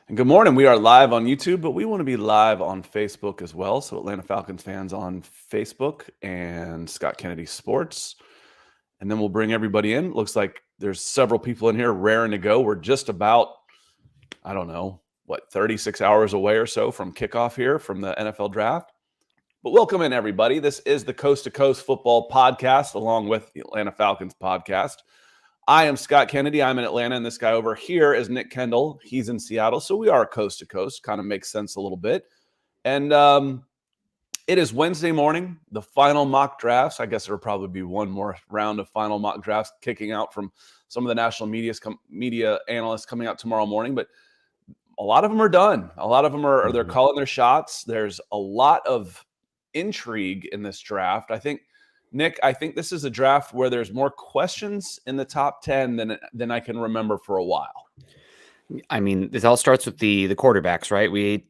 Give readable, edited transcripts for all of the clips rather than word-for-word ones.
And good morning. We are live on YouTube, but we want to be live on Facebook as well. So Atlanta Falcons fans on Facebook and Scott Kennedy Sports. And then we'll bring everybody in. Looks like there's several people in here raring to go. We're just about, 36 hours away or so from kickoff here from the NFL draft. But welcome in, everybody. This is the Coast to Coast Football Podcast, along with the Atlanta Falcons podcast. I am Scott Kennedy. I'm in Atlanta, and this guy over here is Nick Kendall. He's in Seattle, so we are coast to coast. Kind of makes sense a little bit. And it is Wednesday morning, the final mock drafts. I guess there will probably be one more round of final mock drafts kicking out from some of the national media analysts coming out tomorrow morning. But a lot of them are done. A lot of them are they're calling their shots. There's a lot of intrigue in this draft. Nick, I think this is a draft where there's more questions in the top 10 than I can remember for a while. I mean, this all starts with the quarterbacks, right?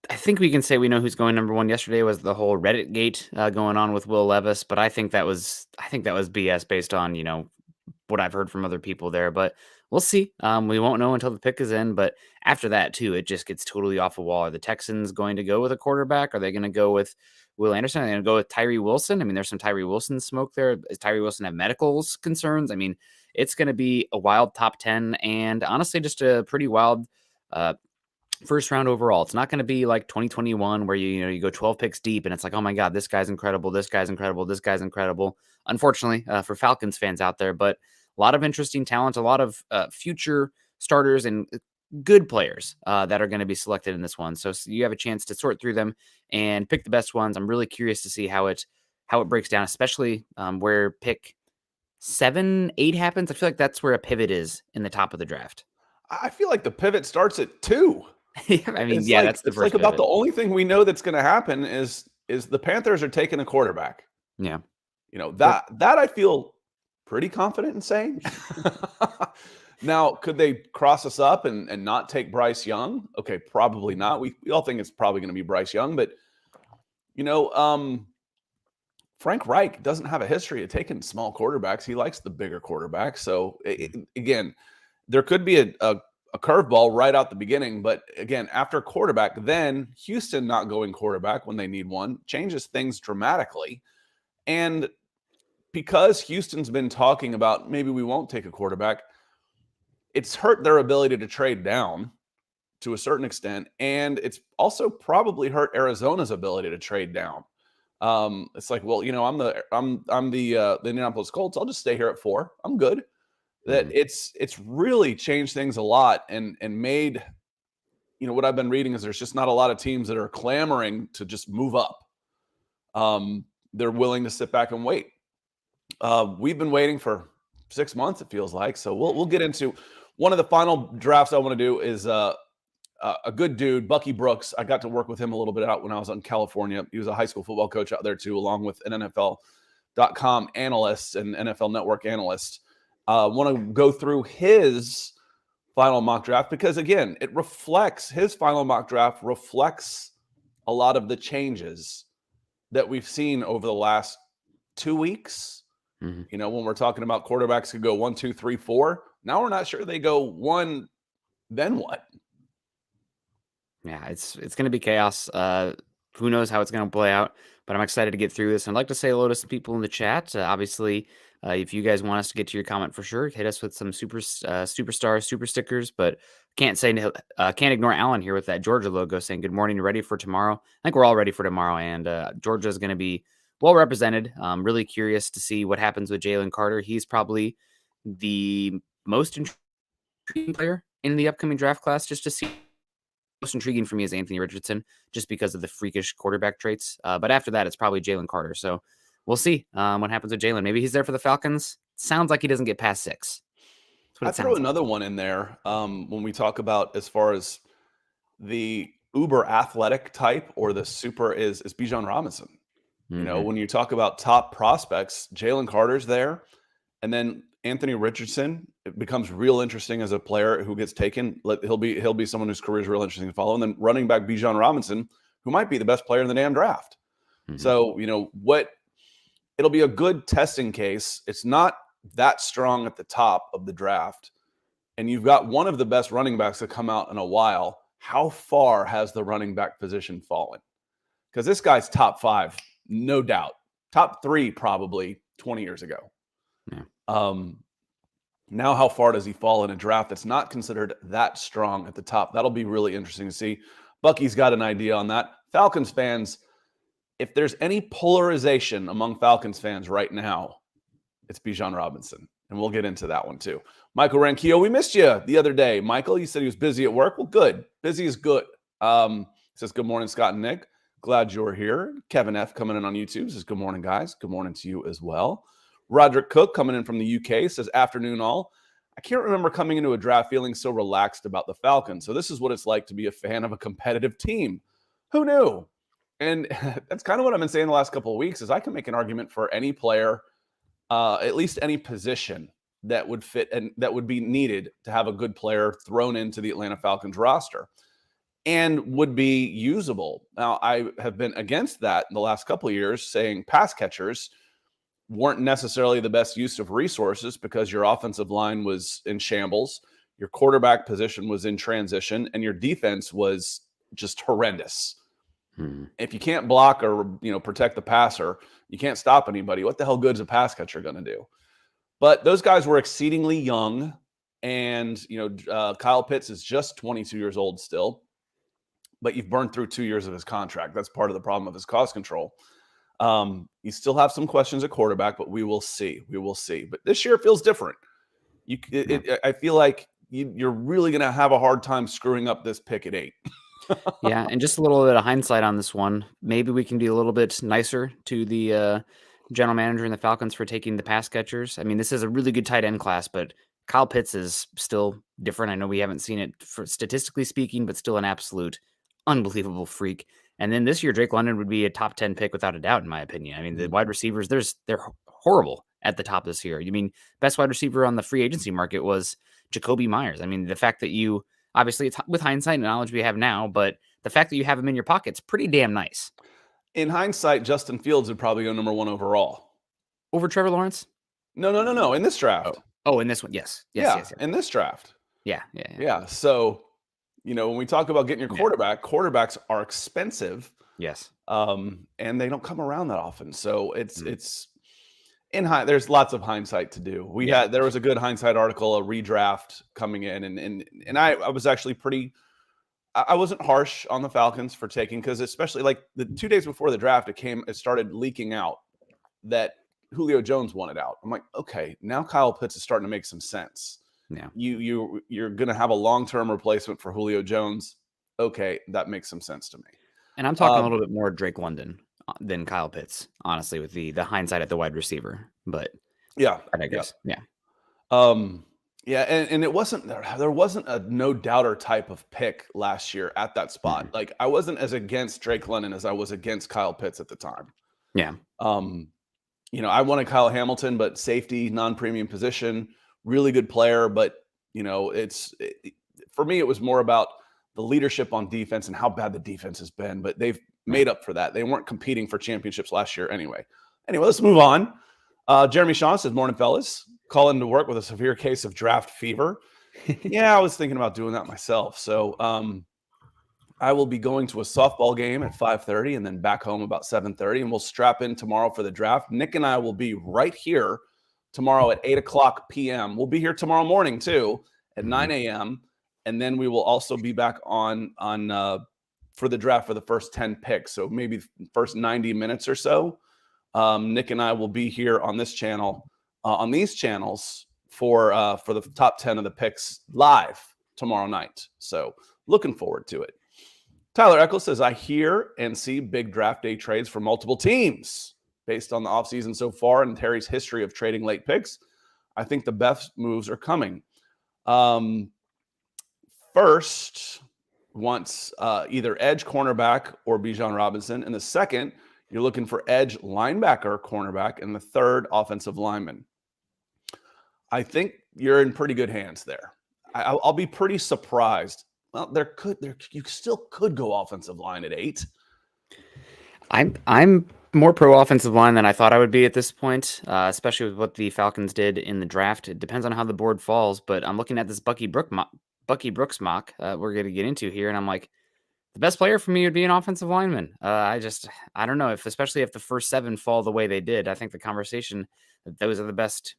I think we can say we know who's going number one. Yesterday was the whole Reddit gate going on with Will Levis, but I think that was BS based on what I've heard from other people there. But we'll see. We won't know until the pick is in. But after that, too, it just gets totally off the wall. Are the Texans going to go with a quarterback? Are they going to go with Will Anderson? Are they going to go with Tyree Wilson? I mean, there's some Tyree Wilson smoke there. Does Tyree Wilson have medical concerns? I mean, it's going to be a wild top 10 and honestly just a pretty wild first round overall. It's not going to be like 2021 where you go 12 picks deep and it's like, oh my God, this guy's incredible. This guy's incredible. This guy's incredible. Unfortunately for Falcons fans out there, but a lot of interesting talent, a lot of future starters and good players that are going to be selected in this one. So you have a chance to sort through them and pick the best ones. I'm really curious to see how it breaks down, especially where pick 7, 8 happens. I feel like that's where a pivot is in the top of the draft. I feel like the pivot starts at 2. I mean, that's the first. It's like about the only thing we know that's going to happen is the Panthers are taking a quarterback. Yeah, that I feel pretty confident in saying. Now, could they cross us up and not take Bryce Young? Okay, probably not. We all think it's probably going to be Bryce Young, but Frank Reich doesn't have a history of taking small quarterbacks. He likes the bigger quarterbacks. So again, there could be a curveball right out the beginning, but again, after quarterback, then Houston not going quarterback when they need one changes things dramatically. And because Houston's been talking about maybe we won't take a quarterback, it's hurt their ability to trade down to a certain extent, and it's also probably hurt Arizona's ability to trade down. It's like, well, I'm the Indianapolis Colts. I'll just stay here at 4. I'm good. That it's really changed things a lot and made, what I've been reading is there's just not a lot of teams that are clamoring to just move up. They're willing to sit back and wait. We've been waiting for 6 months, it feels like. So we'll get into one of the final drafts I want to do is a good dude, Bucky Brooks. I got to work with him a little bit out when I was in California. He was a high school football coach out there too, along with an NFL.com analyst and NFL Network analyst. Want to go through his final mock draft because, again, his final mock draft reflects a lot of the changes that we've seen over the last 2 weeks. When we're talking about quarterbacks could go 1, 2, 3, 4. Now we're not sure they go 1, then what? Yeah, it's going to be chaos. Who knows how it's going to play out, but I'm excited to get through this. I'd like to say hello to some people in the chat. Obviously, if you guys want us to get to your comment for sure, hit us with some super stickers, but can't ignore Alan here with that Georgia logo saying good morning, ready for tomorrow. I think we're all ready for tomorrow, and Georgia is going to be well represented. I'm really curious to see what happens with Jalen Carter. He's probably the most intriguing player in the upcoming draft class, just to see. Most intriguing for me is Anthony Richardson, just because of the freakish quarterback traits. But after that, it's probably Jalen Carter. So we'll see what happens with Jalen. Maybe he's there for the Falcons. Sounds like he doesn't get past 6. I throw another one in there when we talk about as far as the uber athletic type or the super is Bijan Robinson. When you talk about top prospects, Jalen Carter's there. And then Anthony Richardson, it becomes real interesting as a player who gets taken. He'll be someone whose career is real interesting to follow. And then running back Bijan Robinson, who might be the best player in the damn draft. So, it'll be a good testing case. It's not that strong at the top of the draft. And you've got one of the best running backs that come out in a while. how far has the running back position fallen? Because this guy's top 5, no doubt. Top 3 probably 20 years ago. Yeah. Now, how far does he fall in a draft that's not considered that strong at the top? That'll be really interesting to see. Bucky's got an idea on that. Falcons fans, if there's any polarization among Falcons fans right now, it's Bijan Robinson. And we'll get into that one too. Michael Ranquillo, we missed you the other day. Michael, you said he was busy at work. Well, good. Busy is good. Says, good morning, Scott and Nick. Glad you're here. Kevin F. coming in on YouTube says, good morning, guys. Good morning to you as well. Roderick Cook coming in from the UK says, afternoon all. I can't remember coming into a draft feeling so relaxed about the Falcons. So this is what it's like to be a fan of a competitive team. Who knew? And that's kind of what I've been saying the last couple of weeks is I can make an argument for any player, at least any position that would fit and that would be needed to have a good player thrown into the Atlanta Falcons roster and would be usable. Now, I have been against that in the last couple of years, saying pass catchers weren't necessarily the best use of resources because your offensive line was in shambles, your quarterback position was in transition, and your defense was just horrendous. If you can't block or protect the passer, you can't stop anybody. What the hell good is a pass catcher going to do? But those guys were exceedingly young, and Kyle Pitts is just 22 years old still, but you've burned through 2 years of his contract. That's part of the problem of his cost control. You still have some questions at quarterback, but we will see. We will see. But this year it feels different. I feel like you're really going to have a hard time screwing up this pick at 8. Yeah, and just a little bit of hindsight on this one. Maybe we can be a little bit nicer to the general manager and the Falcons for taking the pass catchers. I mean, this is a really good tight end class, but Kyle Pitts is still different. I know we haven't seen it for statistically speaking, but still an absolute unbelievable freak. And then this year, Drake London would be a top 10 pick without a doubt, in my opinion. I mean, the wide receivers, they're horrible at the top this year. You mean best wide receiver on the free agency market was Jacoby Myers. I mean, the fact that you obviously it's with hindsight and knowledge we have now, but the fact that you have him in your pocket's pretty damn nice. In hindsight, Justin Fields would probably go number 1 overall over Trevor Lawrence. No. In this draft. Oh, in this one, yes. In this draft. Yeah. So, when we talk about getting your quarterback, quarterbacks are expensive. Yes. And they don't come around that often. So it's there's lots of hindsight to do. There was a good hindsight article, a redraft coming in, and I was actually I wasn't harsh on the Falcons for taking, because especially like the 2 days before the draft, it started leaking out that Julio Jones wanted out. I'm like, okay, now Kyle Pitts is starting to make some sense. Yeah. You're going to have a long-term replacement for Julio Jones. Okay, that makes some sense to me. And I'm talking a little bit more Drake London than Kyle Pitts, honestly, with the hindsight at the wide receiver. But I digress. Yeah. And there wasn't a no doubter type of pick last year at that spot. Mm-hmm. Like I wasn't as against Drake London as I was against Kyle Pitts at the time. Yeah. I wanted Kyle Hamilton, but safety, non-premium position, really good player. But for me, it was more about the leadership on defense and how bad the defense has been. But they've made up for that. They weren't competing for championships last year anyway. Anyway, let's move on. Jeremy Shaw says, morning, fellas. Calling to work with a severe case of draft fever. Yeah, I was thinking about doing that myself. So I will be going to a softball game at 5:30 and then back home about 7:30, and we'll strap in tomorrow for the draft. Nick and I will be right here tomorrow at 8:00 p.m. We'll be here tomorrow morning too at 9 a.m. And then we will also be back on for the draft for the first 10 picks. So maybe the first 90 minutes or so. Nick and I will be here on this channel, on these channels for the top 10 of the picks live tomorrow night. So looking forward to it. Tyler Eccles says, I hear and see big draft day trades for multiple teams based on the offseason so far and Terry's history of trading late picks. I think the best moves are coming. First, wants either edge cornerback or Bijan Robinson. And the second, you're looking for edge linebacker, cornerback, and the third, offensive lineman. I think you're in pretty good hands there. I'll be pretty surprised. Well, you still could go offensive line at 8. I'm more pro offensive line than I thought I would be at this point, especially with what the Falcons did in the draft. It depends on how the board falls, but I'm looking at this Bucky Bucky Brooks mock we're going to get into here, and I'm like, the best player for me would be an offensive lineman. I don't know, especially if the first 7 fall the way they did. I think the conversation that those are the best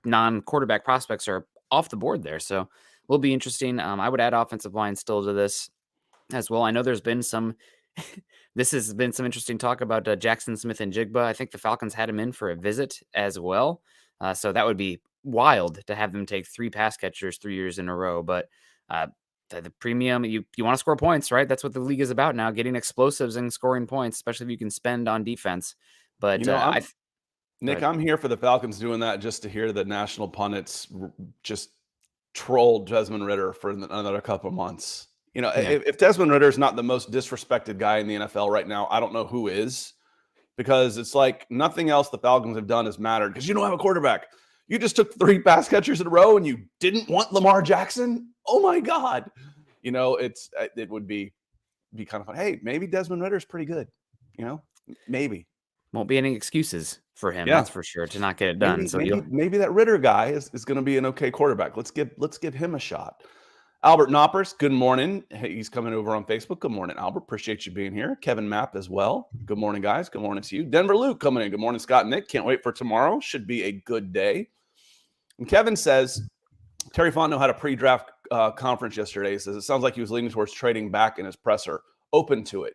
non-quarterback prospects are off the board there. So will be interesting. I would add offensive line still to this as well. I know there's been some this has been some interesting talk about Jackson Smith and Jigba. I think the Falcons had him in for a visit as well. So that would be wild to have them take 3 pass catchers 3 years in a row. But the premium, you want to score points, right? That's what the league is about now, getting explosives and scoring points, especially if you can spend on defense. But Nick, I'm here for the Falcons doing that just to hear the national pundits just troll Desmond Ritter for another couple of months. If Desmond Ritter is not the most disrespected guy in the NFL right now, I don't know who is, because it's like nothing else the Falcons have done has mattered because you don't have a quarterback. You just took 3 pass catchers in a row and you didn't want Lamar Jackson. Oh my God. It would be kind of fun. Hey, maybe Desmond Ritter's pretty good. Maybe. Won't be any excuses for him, that's for sure, to not get it done. Maybe that Ritter guy is going to be an okay quarterback. Let's give him a shot. Albert Knoppers, good morning. Hey, he's coming over on Facebook. Good morning, Albert. Appreciate you being here. Kevin Mapp as well. Good morning, guys. Good morning to you. Denver Luke coming in. Good morning, Scott and Nick. Can't wait for tomorrow. Should be a good day. And Kevin says, Terry Fontenot had a pre-draft conference yesterday. He says it sounds like he was leaning towards trading back in his presser. Open to it.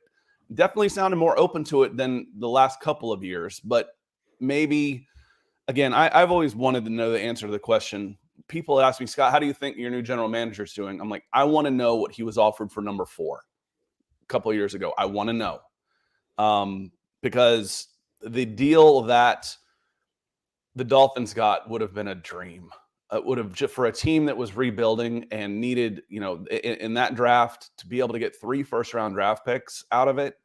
Definitely sounded more open to it than the last couple of years. But maybe, again, I've always wanted to know the answer to the question. People ask me, Scott, how do you think your new general manager is doing? I'm like, I want to know what he was offered for number 4 a couple of years ago. I want to know. Because the deal that the Dolphins got would have been a dream. It would have, just for a team that was rebuilding and needed, in that draft to be able to get 3 first-round draft picks out of it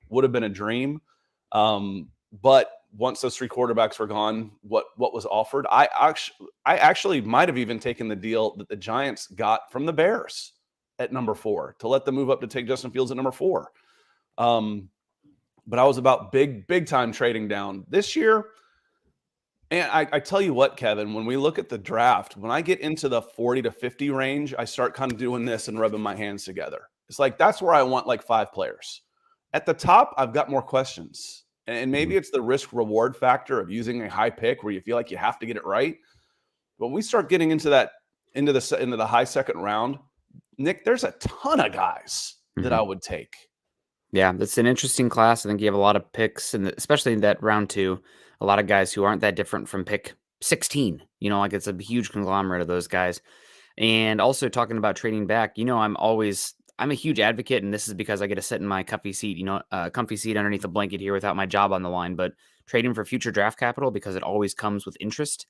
would have been a dream. But once those 3 quarterbacks were gone, what was offered, I actually might have even taken the deal that the Giants got from the Bears at number 4 to let them move up to take Justin Fields at number 4. But I was about big time trading down this year. And I tell you what, Kevin, when we look at the draft, when I get into the 40 to 50 range, I start kind of doing this and rubbing my hands together. It's like, that's where I want like 5 players. At the top, I've got more questions. And maybe it's the risk reward factor of using a high pick where you feel like you have to get it right. But when we start getting into the high second round, Nick, there's a ton of guys that I would take. Yeah, that's an interesting class. I think you have a lot of picks, and especially in that round 2, a lot of guys who aren't that different from pick 16. Like it's a huge conglomerate of those guys. And also talking about trading back, I'm a huge advocate, and this is because I get to sit in my comfy seat, comfy seat underneath a blanket here without my job on the line, but trading for future draft capital because it always comes with interest.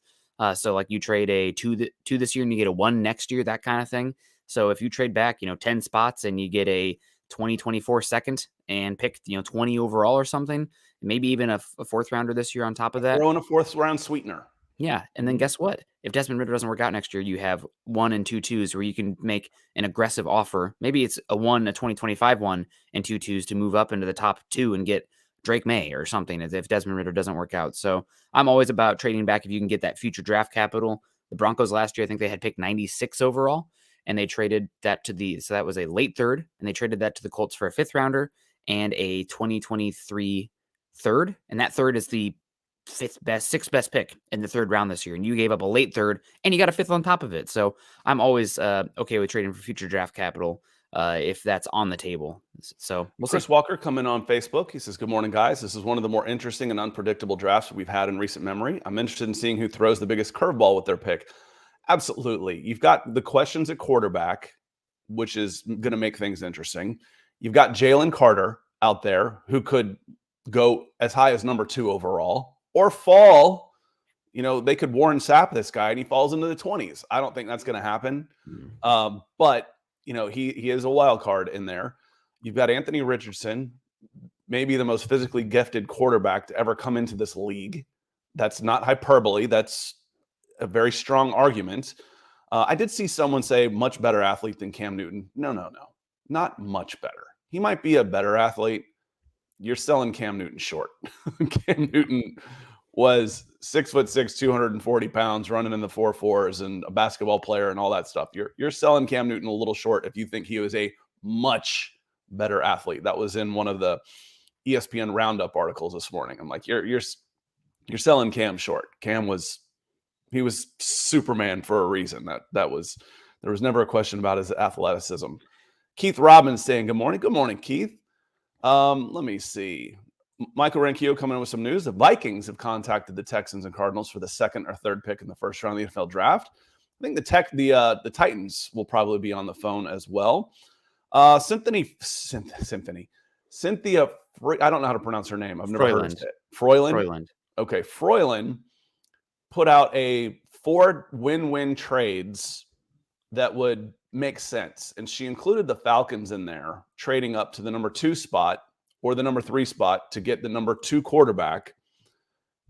So like you trade a 2 this year and you get a 1 next year, that kind of thing. So if you trade back, 10 spots and you get a 2024 second and pick, 20 overall or something, maybe even a 4th rounder this year on top of that. Throw in a 4th round sweetener. Yeah. And then guess what? If Desmond Ritter doesn't work out next year, you have 1 and 2 2s where you can make an aggressive offer. Maybe it's a 2025 1 and 2 2s to move up into the top 2 and get Drake May or something as if Desmond Ritter doesn't work out. So I'm always about trading back if you can get that future draft capital. The Broncos last year, I think they had picked 96 overall, and they traded that so that was a late 3rd, and they traded that to the Colts for a 5th rounder and a 2023 3rd. And that 3rd is the 6th best pick in the 3rd round this year. And you gave up a late 3rd and you got a 5th on top of it. So I'm always okay with trading for future draft capital if that's on the table. So we'll Chris see. Walker coming on Facebook. He says, good morning, guys. This is one of the more interesting and unpredictable drafts we've had in recent memory. I'm interested in seeing who throws the biggest curveball with their pick. Absolutely. You've got the questions at quarterback, which is going to make things interesting. You've got Jalen Carter out there who could go as high as number 2 overall or fall. They could Warren Sapp this guy and he falls into the 20s. I don't think that's going to happen. But he is a wild card in there. You've got Anthony Richardson, maybe the most physically gifted quarterback to ever come into this league. That's not hyperbole. That's a very strong argument. I did see someone say much better athlete than Cam Newton. No. Not much better. He might be a better athlete. You're selling Cam Newton short. Cam Newton was 6'6", 240 pounds, running in the 4.4s, and a basketball player and all that stuff. You're selling Cam Newton a little short if you think he was a much better athlete. That was in one of the ESPN Roundup articles this morning. I'm like, you're selling Cam short. He was Superman for a reason. There was never a question about his athleticism. Keith Robbins saying good morning. Good morning, Keith. Let me see. Michael Ranquillo coming in with some news. The Vikings have contacted the Texans and Cardinals for the second or third pick in the first round of the NFL draft. I think the Titans will probably be on the phone as well. Cynthia, I don't know how to pronounce her name. I've never heard it. Froyland. Okay, Froyland put out 4 win-win trades that would make sense, and she included the Falcons in there, trading up to the number 2 spot or the number 3 spot to get the number 2 quarterback.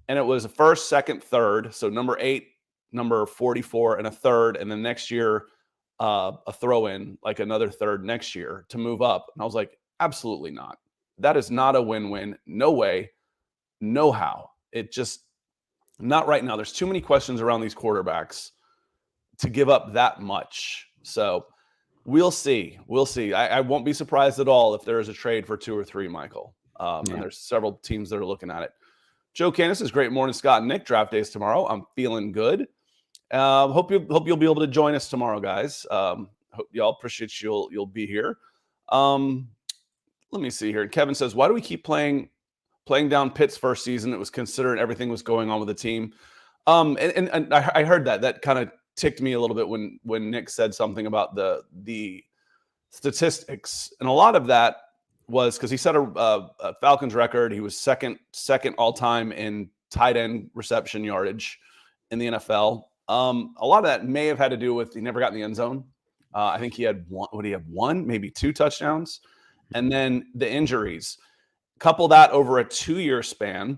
And it was a first, second, third. So number 8, number 44, and a third. And then next year, a throw in, like another third next year to move up. And I was like, absolutely not. That is not a win-win. No way. No how. It just, not right now. There's too many questions around these quarterbacks to give up that much. So we'll see. I won't be surprised at all if there is a trade for 2 or 3, Michael. And there's several teams that are looking at it. Joe Candace says, great morning, Scott and Nick. Draft day is tomorrow. I'm feeling good. Hope you'll be able to join us tomorrow, guys. Hope y'all appreciate you'll be here. Let me see here. Kevin says, why do we keep playing down Pitt's first season? It was considering everything was going on with the team. And I heard that kind of ticked me a little bit when Nick said something about the statistics, and a lot of that was because he set a Falcons record. He was second all time in tight end reception yardage in the NFL. A lot of that may have had to do with he never got in the end zone. I think he had one. Would he have 1, maybe 2 touchdowns? And then the injuries. Couple that over a 2-year span,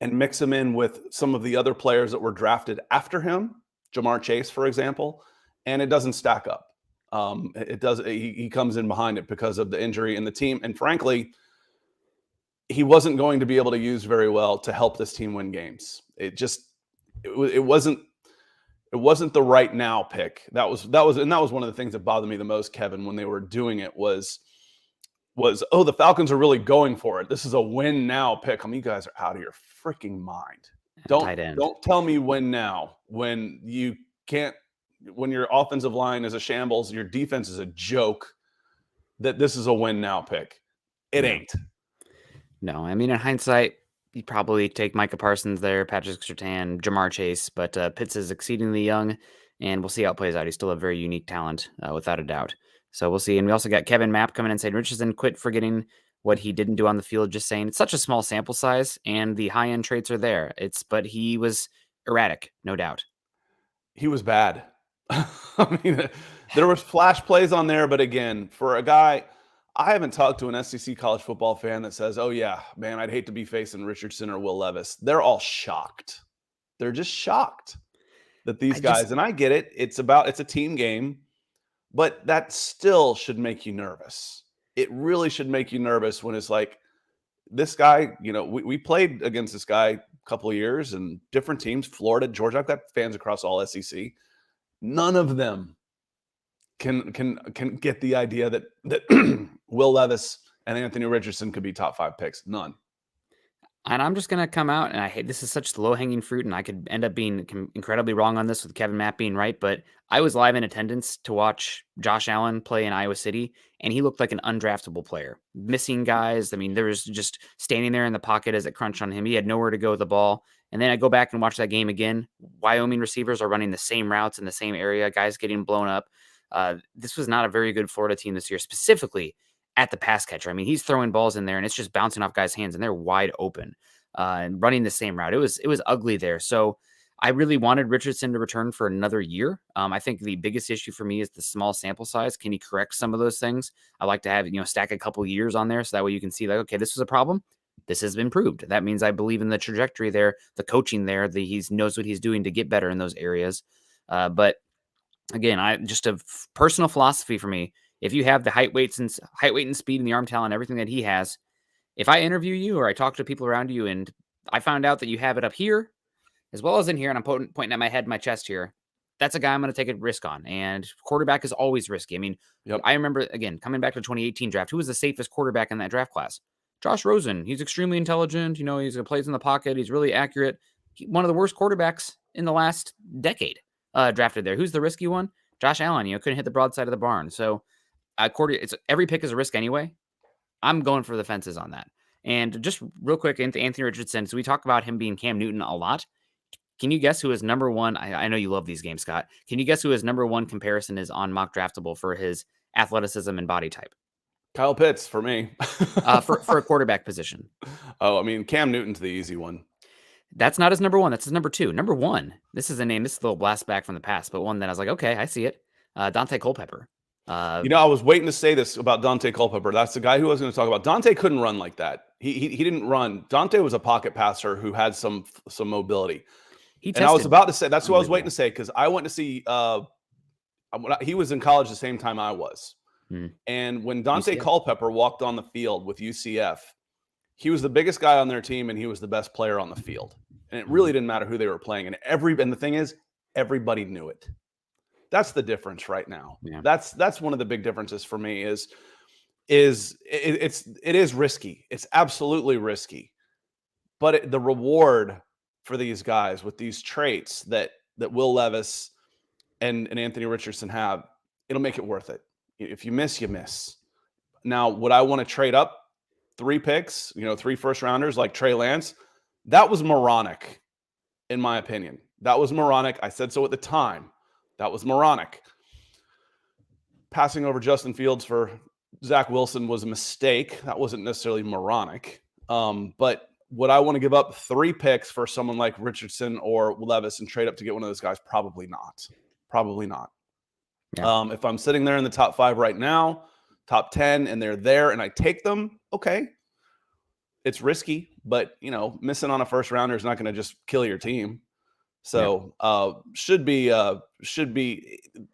and mix him in with some of the other players that were drafted after him. Jamar Chase, for example, and it doesn't stack up. It does. He comes in behind it because of the injury in the team, and frankly, he wasn't going to be able to use very well to help this team win games. It wasn't the right now pick. That was one of the things that bothered me the most, Kevin, when they were doing it was the Falcons are really going for it. This is a win now pick. I mean, you guys are out of your freaking mind. Don't tell me win now when you can't, when your offensive line is a shambles, your defense is a joke, that this is a win now pick. It ain't. No, I mean, in hindsight, you probably take Micah Parsons there, Patrick Surtain, Jamar Chase, but Pitts is exceedingly young, and we'll see how it plays out. He's still a very unique talent, without a doubt. So we'll see. And we also got Kevin Mapp coming in saying Richardson quit forgetting what he didn't do on the field, just saying it's such a small sample size and the high-end traits are there. But he was erratic, no doubt. He was bad. I mean, there was flash plays on there, but again, for a guy, I haven't talked to an SEC college football fan that says, oh yeah, man, I'd hate to be facing Richardson or Will Levis. They're all shocked. They're just shocked that these guys, and I get it. It's a team game, but that still should make you nervous. It really should make you nervous when it's like this guy, we played against this guy a couple of years and different teams, Florida, Georgia. I've got fans across all SEC. None of them can get the idea that Will Levis and Anthony Richardson could be top 5 picks. None. And I'm just going to come out, and I hate this is such low-hanging fruit, and I could end up being incredibly wrong on this with Kevin Mapp being right, but I was live in attendance to watch Josh Allen play in Iowa City, and he looked like an undraftable player. Missing guys. I mean, there was just standing there in the pocket as it crunched on him. He had nowhere to go with the ball. And then I go back and watch that game again. Wyoming receivers are running the same routes in the same area, guys getting blown up. This was not a very good Florida team this year, specifically at the pass catcher. I mean, he's throwing balls in there and it's just bouncing off guys' hands and they're wide open and running the same route. It was ugly there. So I really wanted Richardson to return for another year. I think the biggest issue for me is the small sample size. Can he correct some of those things? I like to have, stack a couple years on there so that way you can see like, okay, this was a problem. This has been proved. That means I believe in the trajectory there, the coaching there, he knows what he's doing to get better in those areas. But again, just a personal philosophy for me. If you have the height, weight, and speed and the arm talent, everything that he has, if I interview you or I talk to people around you and I found out that you have it up here as well as in here, and I'm pointing at my head, my chest here. That's a guy I'm going to take a risk on. And quarterback is always risky. I mean, Yep. I remember, again, coming back to the 2018 draft, who was the safest quarterback in that draft class? Josh Rosen. He's extremely intelligent. He plays in the pocket. He's really accurate. One of the worst quarterbacks in the last decade drafted there. Who's the risky one? Josh Allen. Couldn't hit the broadside of the barn. So every pick is a risk anyway. I'm going for the fences on that. And just real quick, Anthony Richardson. So we talk about him being Cam Newton a lot. Can you guess who his number one? I know you love these games, Scott. Can you guess who his number one comparison is on Mock Draftable for his athleticism and body type? Kyle Pitts for me. For a quarterback position. Oh, I mean, Cam Newton's the easy one. That's not his number one. That's his number two. Number one. This is a name. This is a little blast back from the past, but one that I was like, okay, I see it. Dante Culpepper. I was waiting to say this about Dante Culpepper. That's the guy who I was going to talk about. Dante couldn't run like that. He didn't run. Dante was a pocket passer who had some mobility. And I was about to say, that's what I was waiting to say, because I went to see, he was in college the same time I was. And when Dante Culpepper walked on the field with UCF, he was the biggest guy on their team and he was the best player on the field. And it really didn't matter who they were playing. And the thing is, everybody knew it. That's the difference right now. Yeah. That's one of the big differences for me it is risky. It's absolutely risky. But the reward for these guys with these traits that Will Levis and Anthony Richardson have, it'll make it worth it. If you miss, you miss. Now, would I want to trade up 3 picks, 3 first rounders like Trey Lance? That was moronic, in my opinion. That was moronic. I said so at the time. That was moronic. Passing over Justin Fields for Zach Wilson was a mistake. That wasn't necessarily moronic. But would I want to give up 3 picks for someone like Richardson or Levis and trade up to get one of those guys? Probably not. Probably not. Yeah. If I'm sitting there in the top 5 right now, top 10, and they're there and I take them, okay. It's risky, but, missing on a first rounder is not going to just kill your team. So should be,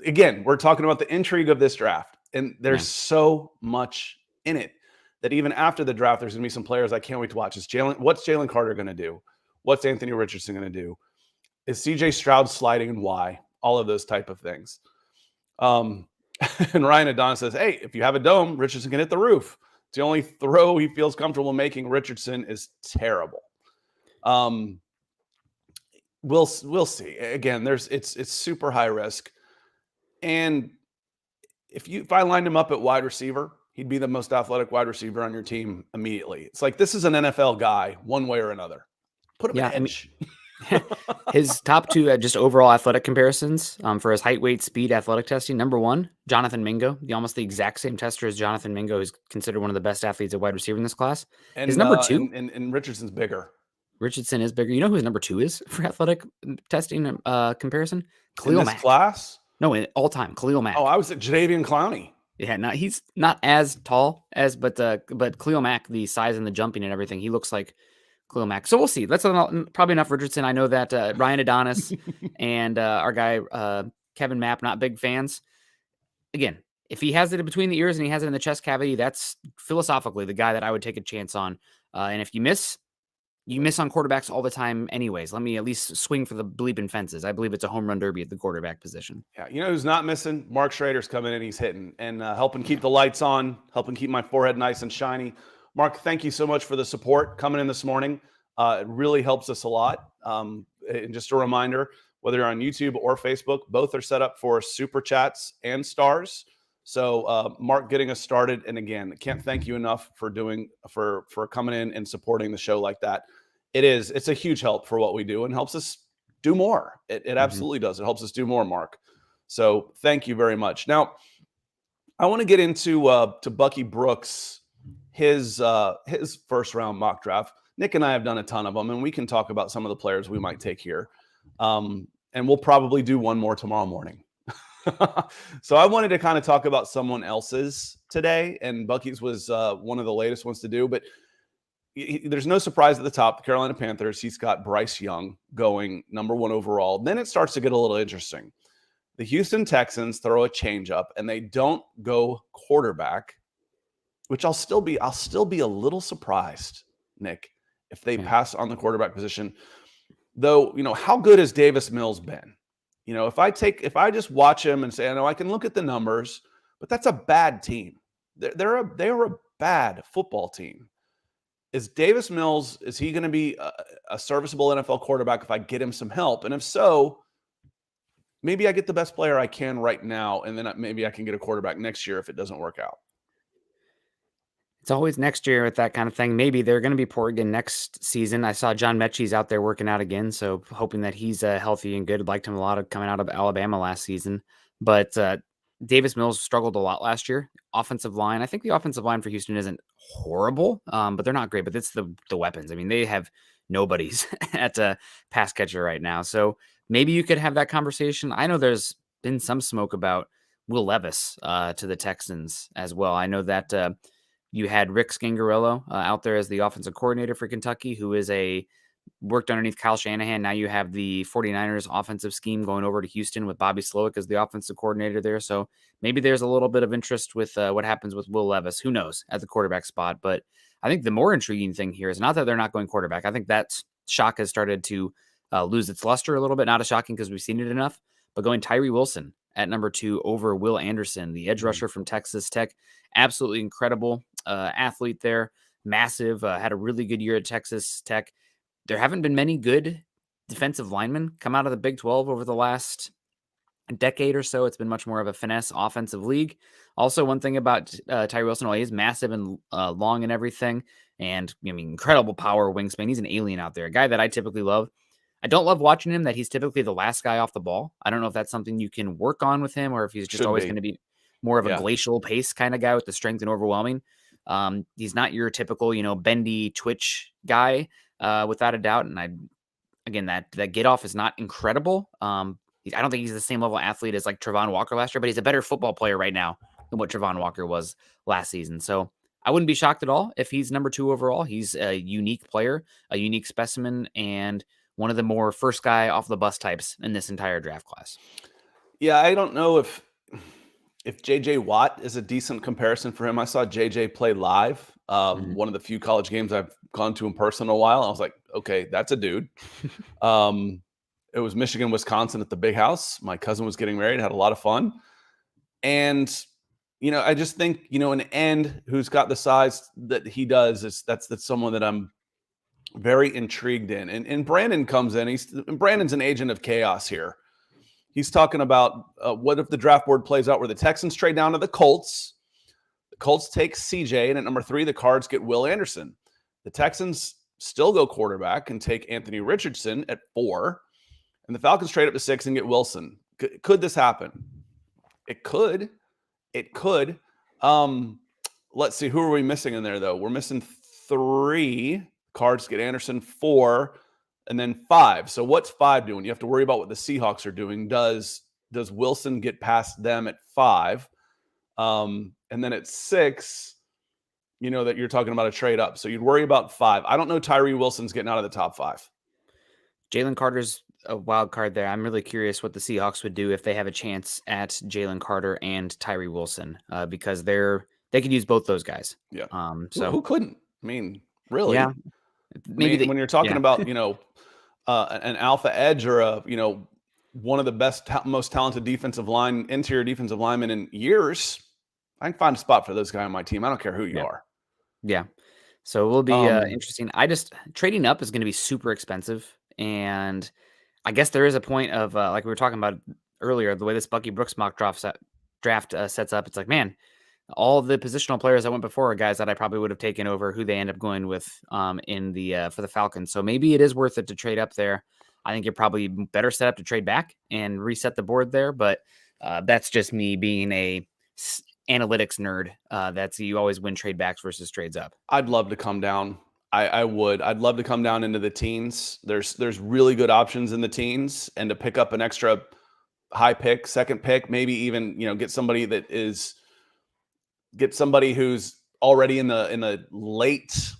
again, we're talking about the intrigue of this draft. And there's so much in it that even after the draft, there's going to be some players I can't wait to watch. What's Jalen Carter going to do? What's Anthony Richardson going to do? Is CJ Stroud sliding and why? All of those type of things. And Ryan Adonis says, hey, if you have a dome, Richardson can hit the roof. It's the only throw he feels comfortable making. Richardson is terrible. We'll see. Again, it's super high risk. And if I lined him up at wide receiver, he'd be the most athletic wide receiver on your team immediately. It's like, this is an NFL guy one way or another. Put him in edge. His top 2 just overall athletic comparisons for his height, weight, speed, athletic testing. Number 1, Jonathan Mingo, almost the exact same tester as Jonathan Mingo, who's considered one of the best athletes at wide receiver in this class. And his number 2, and Richardson's bigger. Richardson is bigger. You know who his number 2 is for athletic testing comparison? Khalil Mack. Class? No, in all time, Khalil Mack. Oh, I was at Jadeveon Clowney. Yeah, he's not as tall as, but Khalil Mack, the size and the jumping and everything, he looks like Khalil Mack. So we'll see. That's probably enough Richardson. I know that Ryan Adonis and our guy Kevin Mapp, not big fans. Again, if he has it in between the ears and he has it in the chest cavity, that's philosophically the guy that I would take a chance on. And if you miss on quarterbacks all the time anyways. Let me at least swing for the bleeping fences. I believe it's a home run derby at the quarterback position. Yeah, you know who's not missing? Mark Schrader's coming in. He's hitting and helping keep the lights on, helping keep my forehead nice and shiny. Mark, thank you so much for the support coming in this morning. It really helps us a lot. And just a reminder, whether you're on YouTube or Facebook, both are set up for super chats and stars. So Mark getting us started. And again, can't thank you enough for coming in and supporting the show like that. It's a huge help for what we do and helps us do more. It absolutely does. It helps us do more, Mark. So thank you very much. Now, I want to get into to Bucky Brooks, his first round mock draft. Nick and I have done a ton of them, and we can talk about some of the players we might take here. And we'll probably do one more tomorrow morning. So I wanted to kind of talk about someone else's today, and Bucky's was one of the latest ones to do, but there's no surprise at the top. The Carolina Panthers, he's got Bryce Young going number 1 overall. Then it starts to get a little interesting. The Houston Texans throw a changeup, and they don't go quarterback, which I'll still be a little surprised, Nick, if they Yeah. pass on the quarterback position. Though, how good has Davis Mills been? If I just watch him and say, I know I can look at the numbers, but that's a bad team. They are a bad football team. Is Davis Mills, is he going to be a serviceable NFL quarterback if I get him some help? And if so, maybe I get the best player I can right now, and then maybe I can get a quarterback next year if it doesn't work out. It's always next year with that kind of thing. Maybe they're going to be poor again next season. I saw John Mechie's out there working out again, so hoping that he's healthy and good. Liked him a lot of coming out of Alabama last season. But Davis Mills struggled a lot last year. Offensive line, I think the offensive line for Houston isn't horrible, but they're not great. But it's the weapons. I mean, they have nobodies at pass catcher right now. So maybe you could have that conversation. I know there's been some smoke about Will Levis to the Texans as well. I know that you had Rick Scangarello out there as the offensive coordinator for Kentucky, who is worked underneath Kyle Shanahan. Now you have the 49ers offensive scheme going over to Houston with Bobby Slowick as the offensive coordinator there. So maybe there's a little bit of interest with what happens with Will Levis. Who knows at the quarterback spot? But I think the more intriguing thing here is not that they're not going quarterback. I think that shock has started to lose its luster a little bit. Not as shocking because we've seen it enough, but going Tyree Wilson at number 2 over Will Anderson, the edge rusher from Texas Tech. Absolutely incredible athlete there. Massive. Had a really good year at Texas Tech. There haven't been many good defensive linemen come out of the Big 12 over the last decade or so. It's been much more of a finesse offensive league. Also, one thing about Tyree Wilson, while he's massive and long and everything, and incredible power, wingspan, he's an alien out there. A guy that I typically love. I don't love watching him that he's typically the last guy off the ball. I don't know if that's something you can work on with him or if he's just always going to be more of a glacial pace kind of guy with the strength and overwhelming. He's not your typical, bendy twitch guy, without a doubt. And that get off is not incredible. I don't think he's the same level athlete as like Travon Walker last year, but he's a better football player right now than what Travon Walker was last season. So I wouldn't be shocked at all if he's number 2 overall. He's a unique player, a unique specimen, and one of the more first guy off the bus types in this entire draft class. Yeah, I don't know if JJ Watt is a decent comparison for him. I saw JJ play live. One of the few college games I've gone to in person in a while. I was like, okay, that's a dude. It was Michigan, Wisconsin at the Big House. My cousin was getting married, had a lot of fun. And, I just think, an end who's got the size that he does that's someone that I'm very intrigued in. And Brandon comes in. Brandon's an agent of chaos here. He's talking about what if the draft board plays out where the Texans trade down to the Colts. The Colts take CJ, and at number 3, the Cards get Will Anderson. The Texans still go quarterback and take Anthony Richardson at 4, and the Falcons trade up to 6 and get Wilson. Could this happen? It could. It could. Let's see. Who are we missing in there, though? We're missing 3. Cards get Anderson, 4. And then 5. So what's 5 doing? You have to worry about what the Seahawks are doing. Does Wilson get past them at 5? And then at 6, that you're talking about a trade up. So you'd worry about 5. I don't know Tyree Wilson's getting out of the top 5. Jalen Carter's a wild card there. I'm really curious what the Seahawks would do if they have a chance at Jalen Carter and Tyree Wilson, because they could use both those guys. Yeah. So who couldn't? I mean, really? Yeah. Maybe when you're talking about, an alpha edge or one of the best, most talented interior defensive linemen in years, I can find a spot for this guy on my team. I don't care who you are. Yeah. So it will be interesting. Trading up is going to be super expensive. And I guess there is a point of, like we were talking about earlier, the way this Bucky Brooks mock draft sets up, it's like, man, all the positional players that went before are guys that I probably would have taken over who they end up going with for the Falcons. So maybe it is worth it to trade up there. I think you're probably better set up to trade back and reset the board there. But that's just me being a analytics nerd. You always win trade backs versus trades up. I'd love to come down. I would. I'd love to come down into the teens. There's really good options in the teens, and to pick up an extra high pick, second pick, maybe even get somebody who's already in the late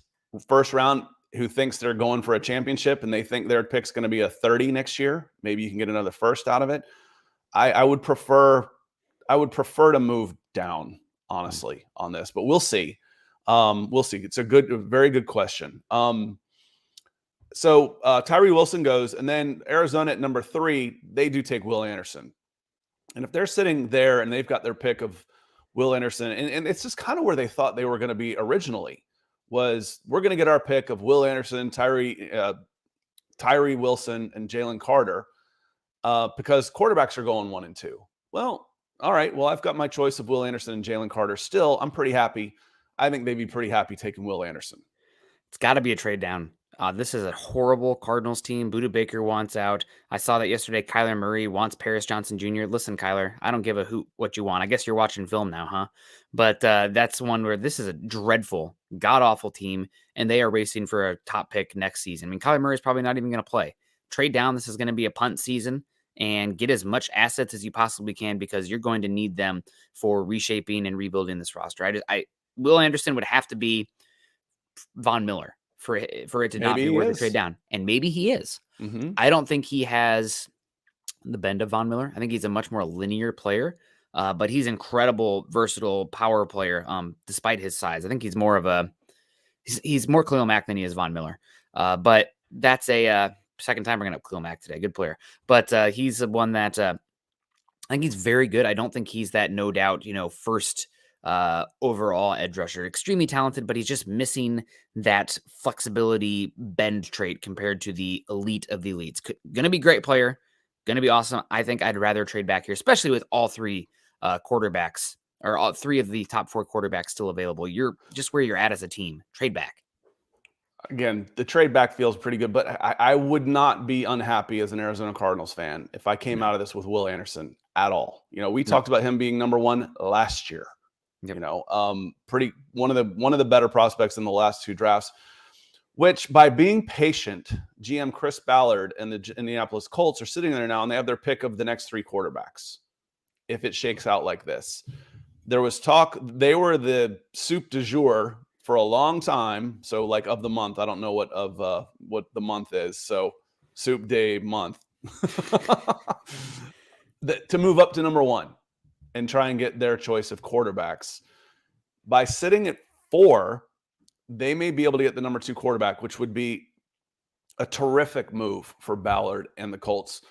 first round who thinks they're going for a championship and they think their pick's going to be a 30 next year. Maybe you can get another first out of it. I would prefer to move down, honestly, on this, but we'll see. We'll see. It's a very good question. So Tyree Wilson goes, and then Arizona at number 3, they do take Will Anderson. And if they're sitting there and they've got their pick of Will Anderson, and it's just kind of where they thought they were going to be originally, was we're going to get our pick of Will Anderson, Tyree Wilson, and Jalen Carter because quarterbacks are going 1 and 2. Well, all right. Well, I've got my choice of Will Anderson and Jalen Carter still. I'm pretty happy. I think they'd be pretty happy taking Will Anderson. It's got to be a trade down. This is a horrible Cardinals team. Buda Baker wants out. I saw that yesterday. Kyler Murray wants Paris Johnson Jr. Listen, Kyler, I don't give a hoot what you want. I guess you're watching film now, huh? But that's one where this is a dreadful, god-awful team, and they are racing for a top pick next season. I mean, Kyler Murray is probably not even going to play. Trade down. This is going to be a punt season, and get as much assets as you possibly can because you're going to need them for reshaping and rebuilding this roster. Will Anderson would have to be Von Miller for it to not be worth a trade down. And maybe he is. Mm-hmm. I don't think he has the bend of Von Miller. I think he's a much more linear player, but he's incredible, versatile power player despite his size. I think he's more of he's more Khalil Mack than he is Von Miller. But that's a second time bringing up Khalil Mack today. Good player. But he's the one that I think he's very good. I don't think he's that no doubt, first overall edge rusher. Extremely talented, but he's just missing that flexibility bend trait compared to the elite of the elites. Going to be a great player. Going to be awesome. I think I'd rather trade back here, especially with all 3 quarterbacks or all 3 of the top 4 quarterbacks still available. You're just where you're at as a team. Trade back. Again, the trade back feels pretty good, but I would not be unhappy as an Arizona Cardinals fan if I came out of this with Will Anderson at all. We talked about him being number 1 last year. Yep. Pretty one of the better prospects in the last 2 drafts, which by being patient, GM Chris Ballard and the Indianapolis Colts are sitting there now and they have their pick of the next 3 quarterbacks. If it shakes out like this, there was talk, they were the soup du jour for a long time. So like of the month, I don't know what the month is. So soup day month to move up to number 1. And try and get their choice of quarterbacks. By sitting at 4, they may be able to get the number 2 quarterback, which would be a terrific move for Ballard and the Colts.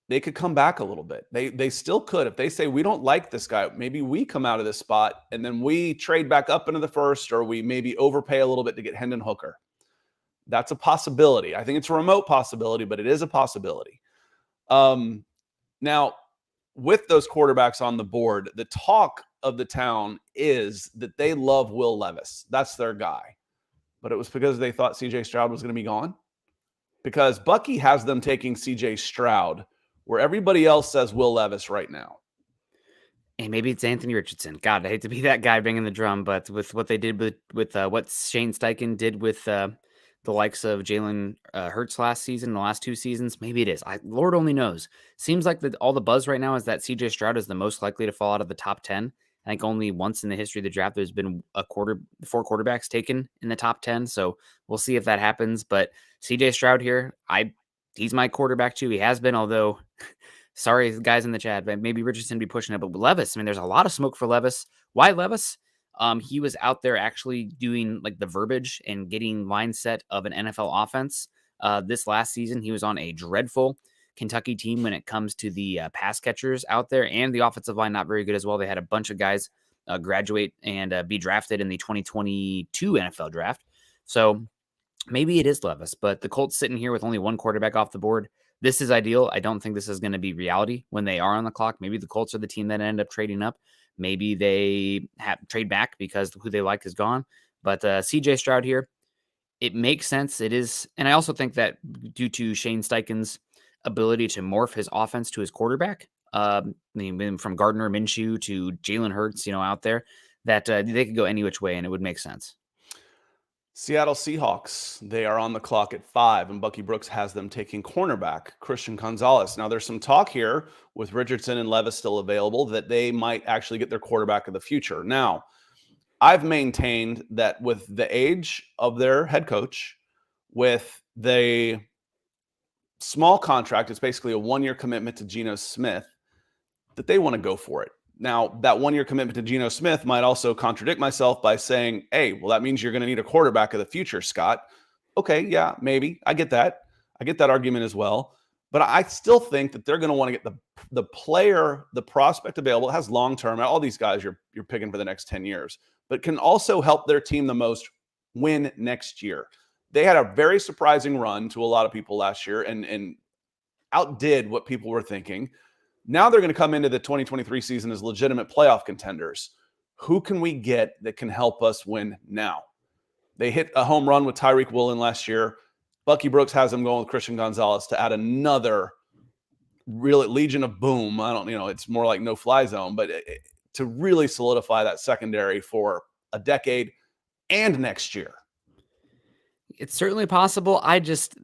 They could come back a little bit. They still could. If they say, we don't like this guy, maybe we come out of this spot and then we trade back up into the first, or we maybe overpay a little bit to get Hendon Hooker. That's a possibility. I think it's a remote possibility, but it is a possibility. Now, with those quarterbacks on the board, the talk of the town is that they love Will Levis. That's their guy. But it was because they thought CJ Stroud was going to be gone. Because Bucky has them taking CJ Stroud, where everybody else says Will Levis right now. And maybe it's Anthony Richardson. God, I hate to be that guy banging the drum, but with what they did with what Shane Steichen did with the likes of Jalen Hurts last season, the last 2 seasons, maybe it is. Lord only knows. Seems like all the buzz right now is that CJ Stroud is the most likely to fall out of the top 10. I think only once in the history of the draft there's been 4 quarterbacks taken in the top 10. So we'll see if that happens. But CJ Stroud here, he's my quarterback too. He has been, although sorry guys in the chat, but maybe Richardson be pushing it. But Levis, I mean, there's a lot of smoke for Levis. Why Levis? He was out there actually doing like the verbiage and getting mindset of an NFL offense. This last season, he was on a dreadful Kentucky team when it comes to the pass catchers out there, and the offensive line not very good as well. They had a bunch of guys graduate and be drafted in the 2022 NFL draft. So maybe it is Levis, but the Colts sitting here with only 1 quarterback off the board. This is ideal. I don't think this is going to be reality when they are on the clock. Maybe the Colts are the team that end up trading up. Maybe they trade back because who they like is gone. But CJ Stroud here, it makes sense. It is. And I also think that due to Shane Steichen's ability to morph his offense to his quarterback, from Gardner Minshew to Jalen Hurts, out there, that they could go any which way and it would make sense. Seattle Seahawks, they are on the clock at 5, and Bucky Brooks has them taking cornerback Christian Gonzalez. Now, there's some talk here with Richardson and Levis still available that they might actually get their quarterback of the future. Now, I've maintained that with the age of their head coach, with the small contract, it's basically a 1-year commitment to Geno Smith, that they want to go for it. Now, that 1-year commitment to Geno Smith might also contradict myself by saying, hey, well, that means you're going to need a quarterback of the future, Scott. Okay, yeah, maybe. I get that. I get that argument as well. But I still think that they're going to want to get the player, the prospect available, has long term. All these guys you're picking for the next 10 years, but can also help their team the most win next year. They had a very surprising run to a lot of people last year and outdid what people were thinking. Now they're going to come into the 2023 season as legitimate playoff contenders. Who can we get that can help us win now? They hit a home run with Tyreek Woolen last year. Bucky Brooks has them going with Christian Gonzalez to add another real legion of boom. I don't, it's more like no fly zone, but to really solidify that secondary for a decade and next year. It's certainly possible.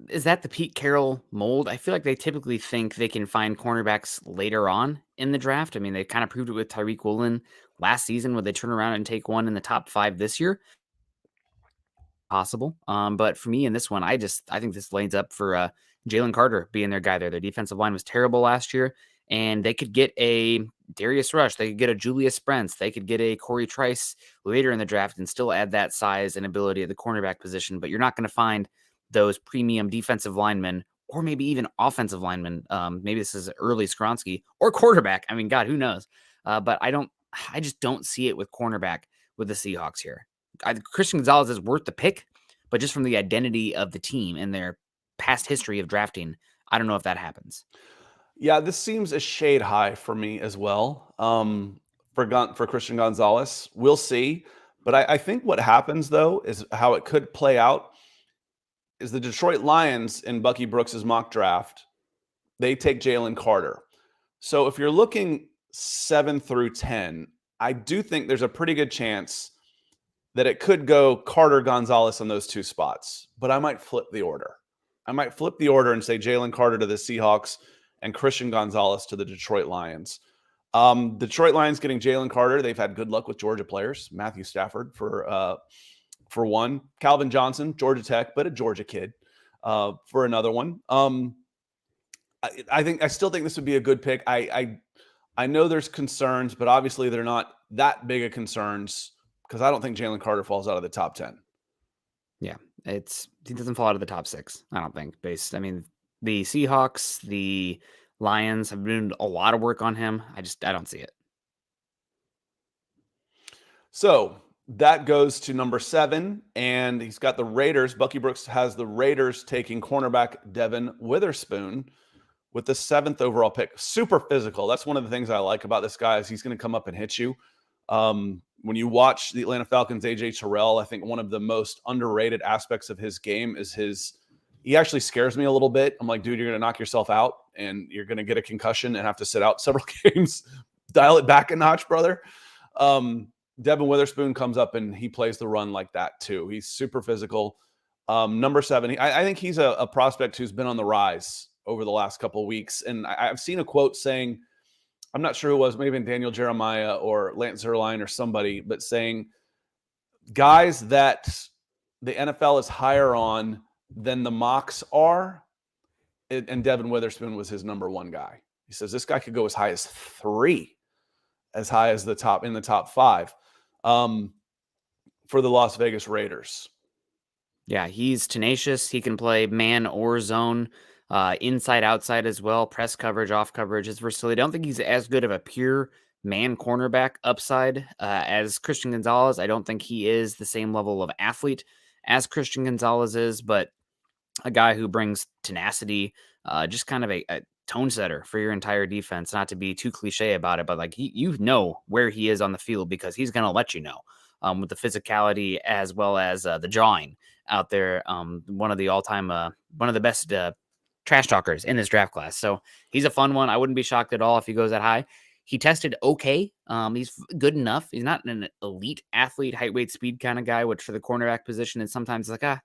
Is that the Pete Carroll mold? I feel like they typically think they can find cornerbacks later on in the draft. I mean, they kind of proved it with Tyreek Woolen last season. Would they turn around and take one in the top 5 this year? Possible. But for me in this one, I think this lanes up for Jalen Carter being their guy there. Their defensive line was terrible last year, and they could get a Darius Rush, they could get a Julius Brents, they could get a Corey Trice later in the draft and still add that size and ability at the cornerback position. But you're not going to find those premium defensive linemen or maybe even offensive linemen. Maybe this is early Skronsky or quarterback. I mean, God, who knows? But I just don't see it with cornerback with the Seahawks here. Christian Gonzalez is worth the pick, but just from the identity of the team and their past history of drafting, I don't know if that happens. Yeah, this seems a shade high for me as well. For Christian Gonzalez, we'll see. But I think what happens though is how it could play out is the Detroit Lions in Bucky Brooks's mock draft. They take Jalen Carter. So if you're looking 7 through 10, I do think there's a pretty good chance that it could go Carter Gonzalez on those 2 spots, but I might flip the order. I might flip the order and say Jalen Carter to the Seahawks and Christian Gonzalez to the Detroit Lions. Detroit Lions getting Jalen Carter. They've had good luck with Georgia players. Matthew Stafford for one. Calvin Johnson, Georgia Tech, but a Georgia kid for another one. I still think this would be a good pick. I know there's concerns, but obviously they're not that big of concerns because I don't think Jalen Carter falls out of the top 10. Yeah, he doesn't fall out of the top 6, I don't think. I mean, the Seahawks, the Lions have been doing a lot of work on him. I don't see it. So that goes to number 7, and he's got the Raiders. Bucky Brooks has the Raiders taking cornerback Devin Witherspoon with the 7th overall pick. Super physical. That's one of the things I like about this guy is he's going to come up and hit you. When you watch the Atlanta Falcons, AJ Terrell, I think one of the most underrated aspects of his game is he actually scares me a little bit. I'm like, dude, you're going to knock yourself out and you're going to get a concussion and have to sit out several games. Dial it back a notch, brother. Devin Witherspoon comes up and he plays the run like that too. He's super physical. Number 7, I think he's a prospect who's been on the rise over the last couple of weeks. And I've seen a quote saying, I'm not sure who it was, maybe Daniel Jeremiah or Lance Zierlein or somebody, but saying guys that the NFL is higher on than the mocks are, and Devin Witherspoon was his number 1 guy. He says this guy could go as high as 3, as high as the top 5 for the Las Vegas Raiders. Yeah, he's tenacious. He can play man or zone. Inside, outside as well, press coverage, off coverage, his versatility. I don't think he's as good of a pure man cornerback upside as Christian Gonzalez. I don't think he is the same level of athlete as Christian Gonzalez is, but a guy who brings tenacity, just kind of a tone setter for your entire defense. Not to be too cliche about it, but like you know where he is on the field because he's going to let you know with the physicality as well as the jawing out there. One of the best trash talkers in this draft class. So he's a fun one. I wouldn't be shocked at all if he goes that high. He tested okay. He's good enough. He's not an elite athlete, height, weight, speed kind of guy, which for the cornerback position is sometimes like, I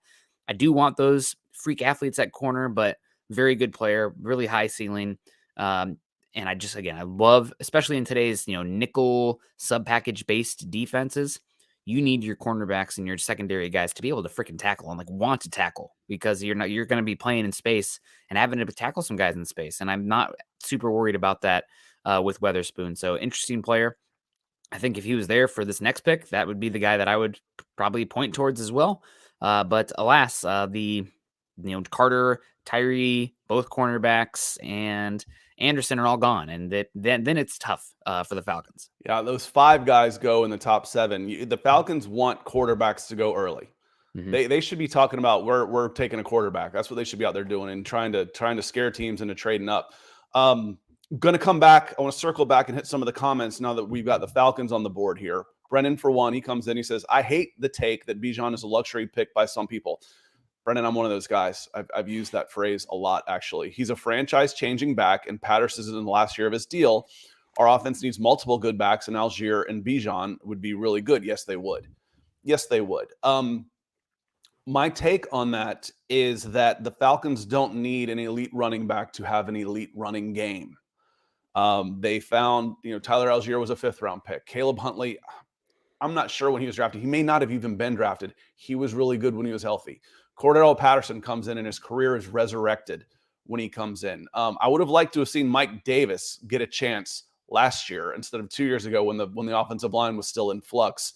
do want those freak athletes at corner, but very good player, really high ceiling. And I love, especially in today's, nickel sub package based defenses, you need your cornerbacks and your secondary guys to be able to freaking tackle and want to tackle because you're going to be playing in space and having to tackle some guys in space. And I'm not super worried about that with Witherspoon. So interesting player. I think if he was there for this next pick, that would be the guy that I would probably point towards as well. But alas, Carter, Tyree, both cornerbacks, and Anderson are all gone, and then it's tough for the Falcons. Yeah, those 5 guys go in the top 7. The Falcons want quarterbacks to go early. Mm-hmm. They should be talking about we're taking a quarterback. That's what they should be out there doing, and trying to scare teams into trading up. Going to come back. I want to circle back and hit some of the comments now that we've got the Falcons on the board here. Brennan, for one, he comes in. He says, "I hate the take that Bijan is a luxury pick by some people." Brennan, I'm one of those guys. I've used that phrase a lot, actually. He's a franchise-changing back, and Patterson is in the last year of his deal. Our offense needs multiple good backs, and Algier and Bijan would be really good. Yes, they would. Yes, they would. My take on that is that the Falcons don't need an elite running back to have an elite running game. They found, Tyler Algier was a 5th-round pick. Caleb Huntley, I'm not sure when he was drafted. He may not have even been drafted. He was really good when he was healthy. Cordell Patterson comes in, and his career is resurrected when he comes in. I would have liked to have seen Mike Davis get a chance last year instead of 2 years ago when the offensive line was still in flux,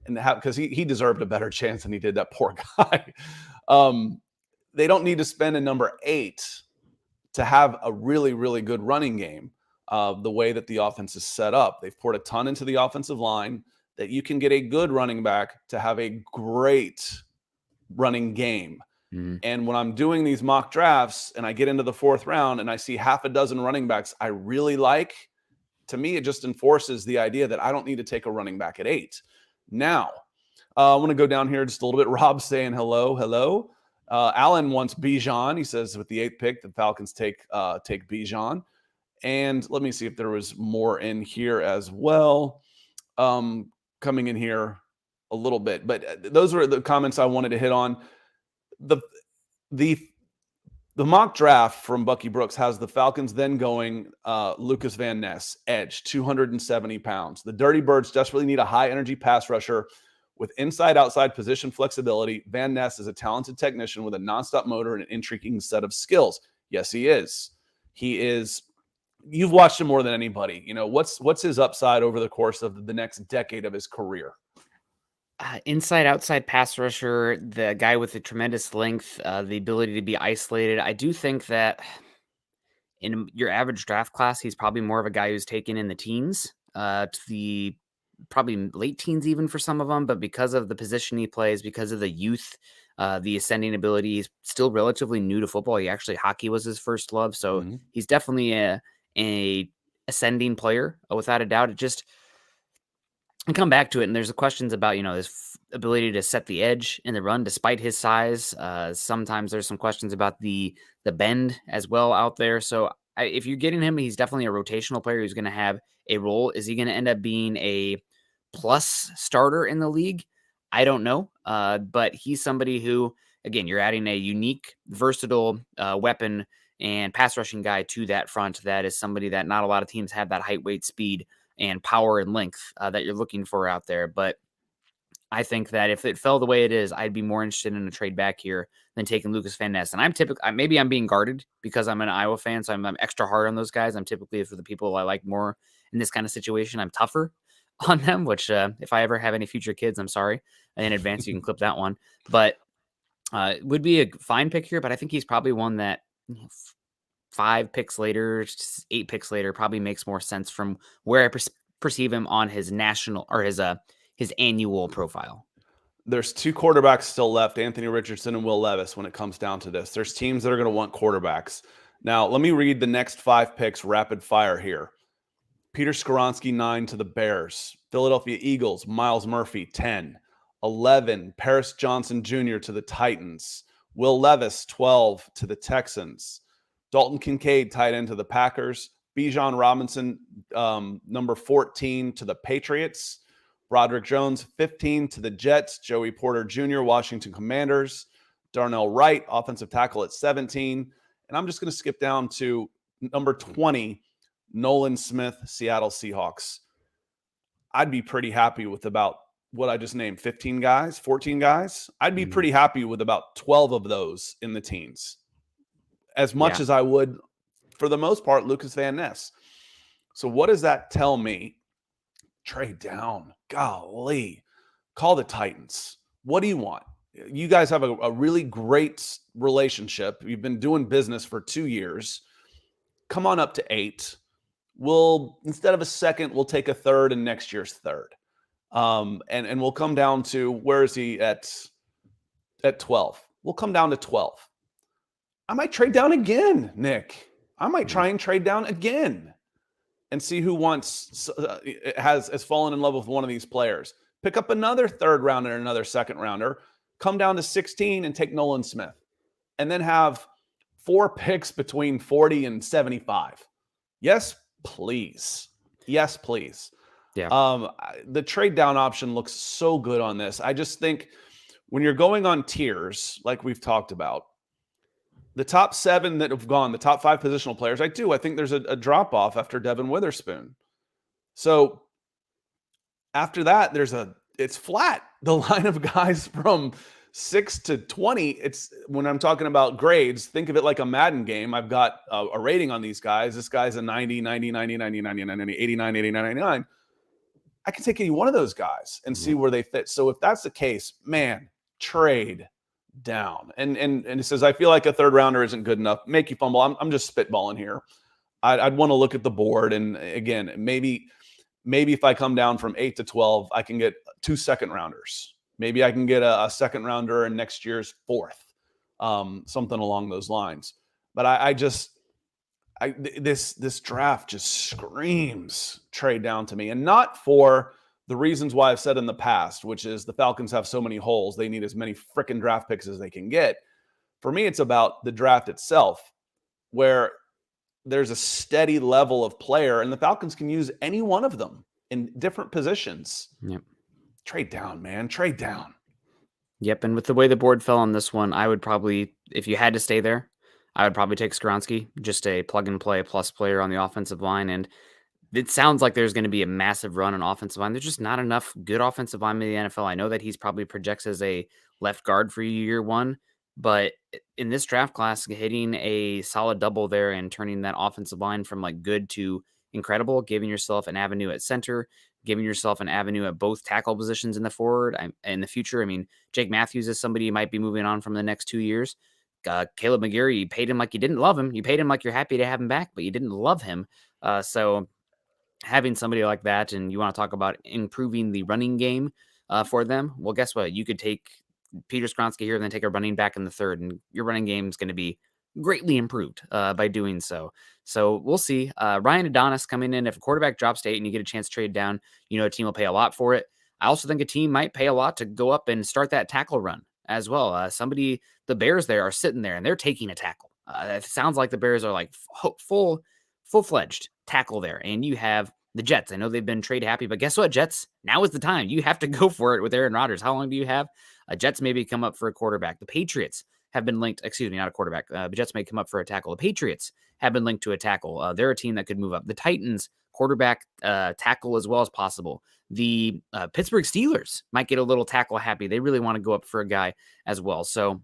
and because he deserved a better chance than he did, that poor guy. They don't need to spend a number 8 to have a really, really good running game. The way that the offense is set up, they've poured a ton into the offensive line, that you can get a good running back to have a great running game. Mm-hmm. And when I'm doing these mock drafts and I get into the 4th round and I see half a dozen running backs I really like, to me, it just enforces the idea that I don't need to take a running back at 8. Now, I want to go down here just a little bit. Rob saying hello. Alan wants Bijan. He says with the 8th pick, the Falcons take Bijan. And let me see if there was more in here as well. Coming in here a little bit, but those were the comments I wanted to hit on. The mock draft from Bucky Brooks has the Falcons then going Lucas Van Ness, edge, 270 pounds. The Dirty Birds desperately need a high-energy pass rusher with inside-outside position flexibility. Van Ness is a talented technician with a nonstop motor and an intriguing set of skills. Yes, he is. He is. You've watched him more than anybody. What's his upside over the course of the next decade of his career? Inside outside pass rusher, the guy with the tremendous length, the ability to be isolated. I do think that in your average draft class, he's probably more of a guy who's taken in the teens, to the probably late teens even for some of them. But because of the position he plays, because of the youth, the ascending ability, he's still relatively new to football. Hockey was his first love, so he's definitely a ascending player without a doubt. And come back to it, and there's questions about his ability to set the edge in the run despite his size. Sometimes there's some questions about the bend as well out there. So if you're getting him, he's definitely a rotational player who's going to have a role. Is he going to end up being a plus starter in the league? I don't know, but he's somebody who, again, you're adding a unique, versatile weapon and pass rushing guy to that front. That is somebody that not a lot of teams have, that height, weight, speed, and power and length that you're looking for out there. But I think that if it fell the way it is, I'd be more interested in a trade back here than taking Lucas Van Ness. And maybe I'm being guarded because I'm an Iowa fan, so I'm extra hard on those guys. I'm typically, for the people I like more in this kind of situation, I'm tougher on them, which if I ever have any future kids, I'm sorry in advance. You can clip that one. But it would be a fine pick here, but I think he's probably one that 5 picks later, 8 picks later, probably makes more sense from where I perceive him on his national or his annual profile. There's 2 quarterbacks still left, Anthony Richardson and Will Levis, when it comes down to this. There's teams that are going to want quarterbacks. Now, let me read the next 5 picks rapid fire here. Peter Skoronski, 9 to the Bears. Philadelphia Eagles, Myles Murphy, 10. 11, Paris Johnson Jr. to the Titans. Will Levis, 12 to the Texans. Dalton Kincaid, tight end to the Packers. Bijan Robinson, number 14 to the Patriots. Broderick Jones, 15 to the Jets. Joey Porter Jr., Washington Commanders. Darnell Wright, offensive tackle at 17. And I'm just going to skip down to number 20, Nolan Smith, Seattle Seahawks. I'd be pretty happy with about what I just named, 15 guys, 14 guys. I'd be pretty happy with about 12 of those in the teens. As much as I would, for the most part, Lucas Van Ness. So what does that tell me? Trade down. Golly. Call the Titans. What do you want? You guys have a really great relationship. You've been doing business for 2 years. Come on up to 8. We'll, instead of a second, we'll take a third and next year's third. And we'll come down to, where is he at 12? We'll come down to 12. I might trade down again, Nick. I might try and trade down again and see who has fallen in love with one of these players. Pick up another third rounder and another second rounder. Come down to 16 and take Nolan Smith, and then have 4 picks between 40 and 75. Yes, please. Yes, please. Yeah. The trade down option looks so good on this. I just think when you're going on tiers, like we've talked about, the top 7 that have gone, the top 5 positional players, I think there's a drop off after Devin Witherspoon. So after that, it's flat. The line of guys from 6 to 20, it's, when I'm talking about grades, think of it like a Madden game. I've got a rating on these guys. This guy's a 90, 90, 90, 90, 90, 90, 89, 89, 99. I can take any one of those guys and see where they fit. So if that's the case, man, trade down. And it says, I feel like a third rounder isn't good enough. Make you fumble. I'm just spitballing here. I'd want to look at the board. And again, maybe if I come down from 8 to 12, I can get 2 second rounders. Maybe I can get a second rounder in next year's 4th, something along those lines. But this draft just screams trade down to me, and not for the reasons why I've said in the past, which is the Falcons have so many holes. They need as many freaking draft picks as they can get. For me, it's about the draft itself, where there's a steady level of player, and the Falcons can use any one of them in different positions. Yep. Trade down, man. Trade down. Yep. And with the way the board fell on this one, I would probably, if you had to stay there, I would probably take Skoronski, just a plug and play plus player on the offensive line. And it sounds like there's going to be a massive run on offensive line. There's just not enough good offensive linemen in the NFL. I know that he's probably projects as a left guard for year 1, but in this draft class, hitting a solid double there and turning that offensive line from like good to incredible, giving yourself an avenue at center, giving yourself an avenue at both tackle positions in the future. I mean, Jake Matthews is somebody you might be moving on from the next 2 years. Caleb McGarry, you paid him like you didn't love him. You paid him like you're happy to have him back, but you didn't love him. So having somebody like that, and you want to talk about improving the running game for them, well, guess what? You could take Peter Skoronski here and then take a running back in the 3rd, and your running game is going to be greatly improved by doing so. So we'll see. Ryan Adonis coming in. If a quarterback drops to 8 and you get a chance to trade down, a team will pay a lot for it. I also think a team might pay a lot to go up and start that tackle run as well. The Bears there are sitting there and they're taking a tackle. It sounds like the Bears are like full-fledged tackle there. And you have the Jets. I know they've been trade happy, but guess what, Jets? Now is the time. You have to go for it with Aaron Rodgers. How long do you have? Jets maybe come up for a quarterback. The Patriots have been linked, not a quarterback. The Jets may come up for a tackle. The Patriots have been linked to a tackle. They're a team that could move up. The Titans, quarterback, tackle as well as possible. The Pittsburgh Steelers might get a little tackle happy. They really want to go up for a guy as well. So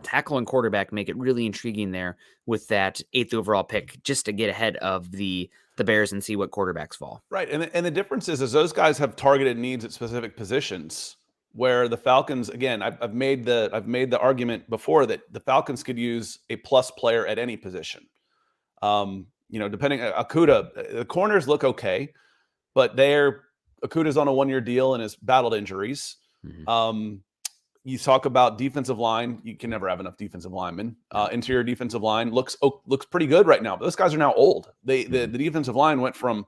tackle and quarterback make it really intriguing there with that 8th overall pick, just to get ahead of the Bears and see what quarterbacks fall. Right. And the difference is those guys have targeted needs at specific positions, where the Falcons, again, I've made the argument before that the Falcons could use a plus player at any position. Depending, Okudah, the corners look okay, but Okudah's on a 1-year deal and has battled injuries. Mm-hmm. You talk about defensive line. You can never have enough defensive linemen. Interior defensive line looks pretty good right now, but those guys are now old. The defensive line went from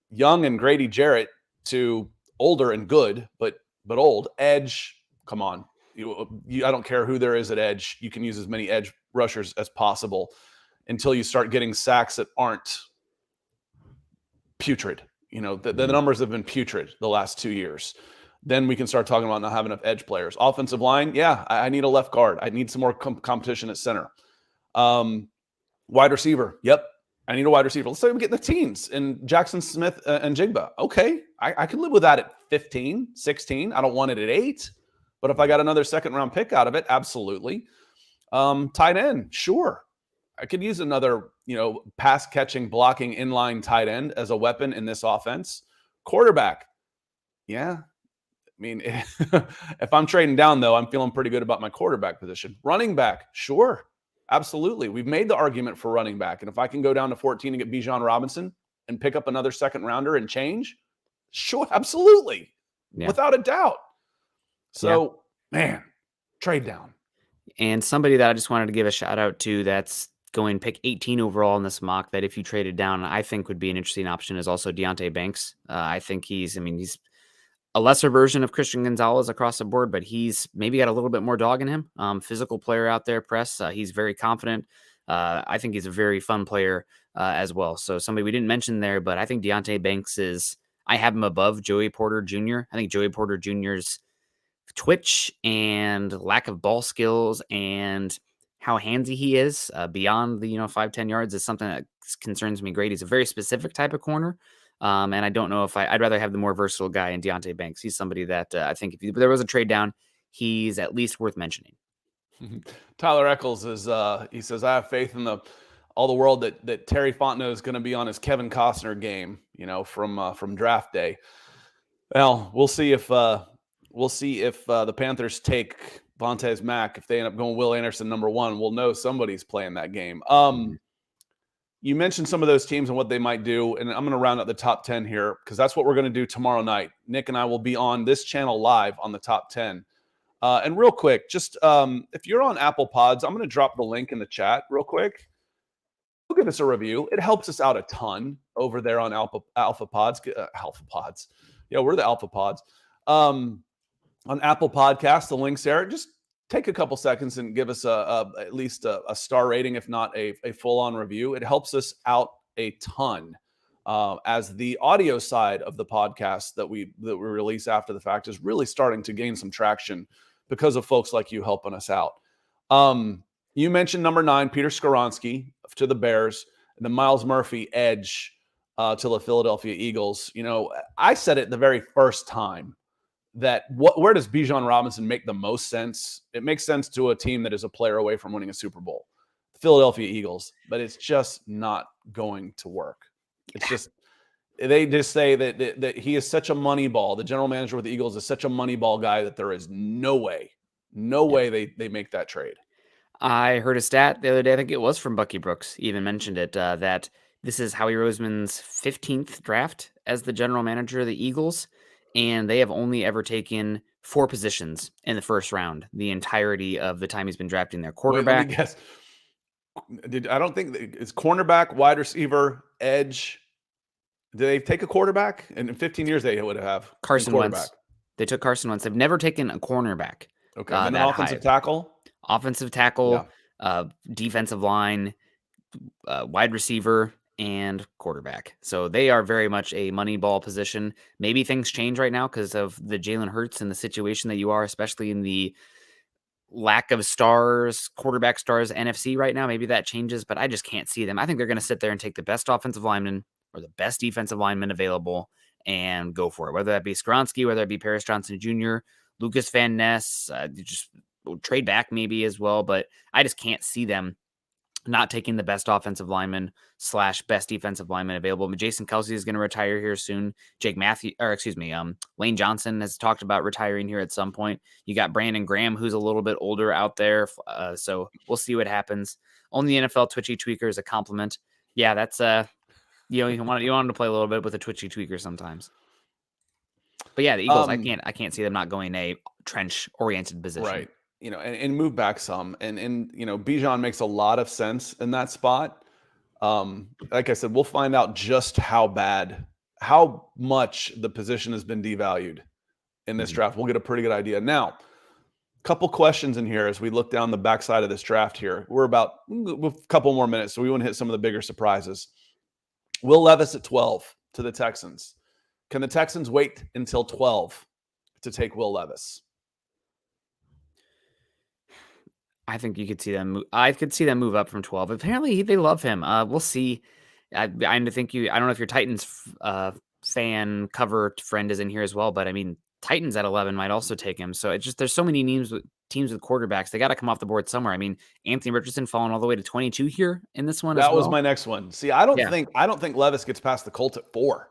young and Grady Jarrett to older and good, but old. Edge, come on. I don't care who there is at edge. You can use as many edge rushers as possible until you start getting sacks that aren't putrid. The numbers have been putrid the last 2 years. Then we can start talking about not having enough edge players. Offensive line, yeah, I need a left guard. I need some more competition at center. Wide receiver, yep, I need a wide receiver. Let's say we get in the teens and Jackson Smith and Jigba. Okay, I can live with that at 15, 16. I don't want it at 8. But if I got another second-round pick out of it, absolutely. Tight end, sure. I could use another, pass-catching, blocking, inline tight end as a weapon in this offense. Quarterback, yeah. mean, if I'm trading down, though, I'm feeling pretty good about my quarterback position. Running back, sure. Absolutely. We've made the argument for running back. And if I can go down to 14 and get Bijan Robinson and pick up another second rounder and change, sure, absolutely. Yeah. Without a doubt. So, man, trade down. And somebody that I just wanted to give a shout out to that's going pick 18 overall in this mock that if you traded down, I think would be an interesting option is also Deonte Banks. I think he's a lesser version of Christian Gonzalez across the board, but he's maybe got a little bit more dog in him. Physical player out there, press. He's very confident. I think he's a very fun player as well. So somebody we didn't mention there, but I think Deonte Banks I have him above Joey Porter Jr. I think Joey Porter Jr.'s twitch and lack of ball skills and how handsy he is beyond the 5-10 yards is something that concerns me great. He's a very specific type of corner. And I don't know if I'd rather have the more versatile guy in Deonte Banks. He's somebody that I think if there was a trade down, he's at least worth mentioning. Tyler Eccles he says, I have faith in all the world that Terry Fontenot is going to be on his Kevin Costner game, from draft day. Well, we'll see if the Panthers take Vontaze Mack. If they end up going Will Anderson #1, we'll know somebody's playing that game. You mentioned some of those teams and what they might do, and I'm going to round up the top 10 here because that's what we're going to do tomorrow night. Nick and I will be on this channel live on the top 10. And real quick, just if you're on Apple Pods, I'm going to drop the link in the chat real quick. Go give us a review. It helps us out a ton over there on Alpha Pods. Alpha Pods. Yeah, we're the Alpha Pods. On Apple Podcasts, the link's there. Just take a couple seconds and give us at least a star rating, if not a full-on review. It helps us out a ton as the audio side of the podcast that we release after the fact is really starting to gain some traction because of folks like you helping us out. You mentioned number 9, Peter Skoronski to the Bears, and then Myles Murphy, edge to the Philadelphia Eagles. I said it the very first time that where does Bijan Robinson make the most sense? It makes sense to a team that is a player away from winning a Super Bowl, the Philadelphia Eagles, but it's just not going to work. It's just they just say that he is such a money ball. The general manager with the Eagles is such a money ball guy that there is no way they make that trade. I heard a stat the other day, I think it was from Bucky Brooks, even mentioned it, that this is Howie Roseman's 15th draft as the general manager of the Eagles, and they have only ever taken 4 positions in the first round, the entirety of the time he's been drafting their quarterback. Wait, let me guess. I don't think it's cornerback, wide receiver, edge. Did they take a quarterback? And in 15 years, they would have Carson Wentz. They took Carson Wentz. They've never taken a cornerback. Okay, and an offensive tackle? Offensive tackle, defensive line, wide receiver, and quarterback. So they are very much a money ball position. Maybe things change right now because of the Jalen Hurts and the situation that you are, especially in the lack of stars, quarterback stars, NFC right now. Maybe that changes, but I just can't see them. I think they're going to sit there and take the best offensive lineman or the best defensive lineman available and go for it. Whether that be Skoronski, whether it be Paris Johnson Jr., Lucas Van Ness, just trade back maybe as well. But I just can't see them not taking the best offensive lineman / best defensive lineman available. Jason Kelce is going to retire here soon. Lane Johnson has talked about retiring here at some point. You got Brandon Graham, who's a little bit older out there. So we'll see what happens. On the NFL Twitchy Tweaker is a compliment. Yeah, that's you want him to play a little bit with a Twitchy Tweaker sometimes. But yeah, the Eagles, I can't see them not going a trench oriented position. Right. And move back some. And Bijan makes a lot of sense in that spot. Like I said, we'll find out just how much the position has been devalued in this draft. We'll get a pretty good idea. Now, a couple questions in here as we look down the backside of this draft here. We're about a couple more minutes, so we want to hit some of the bigger surprises. Will Levis at 12 to the Texans. Can the Texans wait until 12 to take Will Levis? I think you could see them. I could see them move up from 12. Apparently, they love him. We'll see. I don't know if your Titans fan cover friend is in here as well, but I mean, Titans at 11 might also take him. So it's just there's so many teams with quarterbacks. They got to come off the board somewhere. I mean, Anthony Richardson falling all the way to 22 here in this one. That was my next one. See, I don't think Levis gets past the Colts at 4.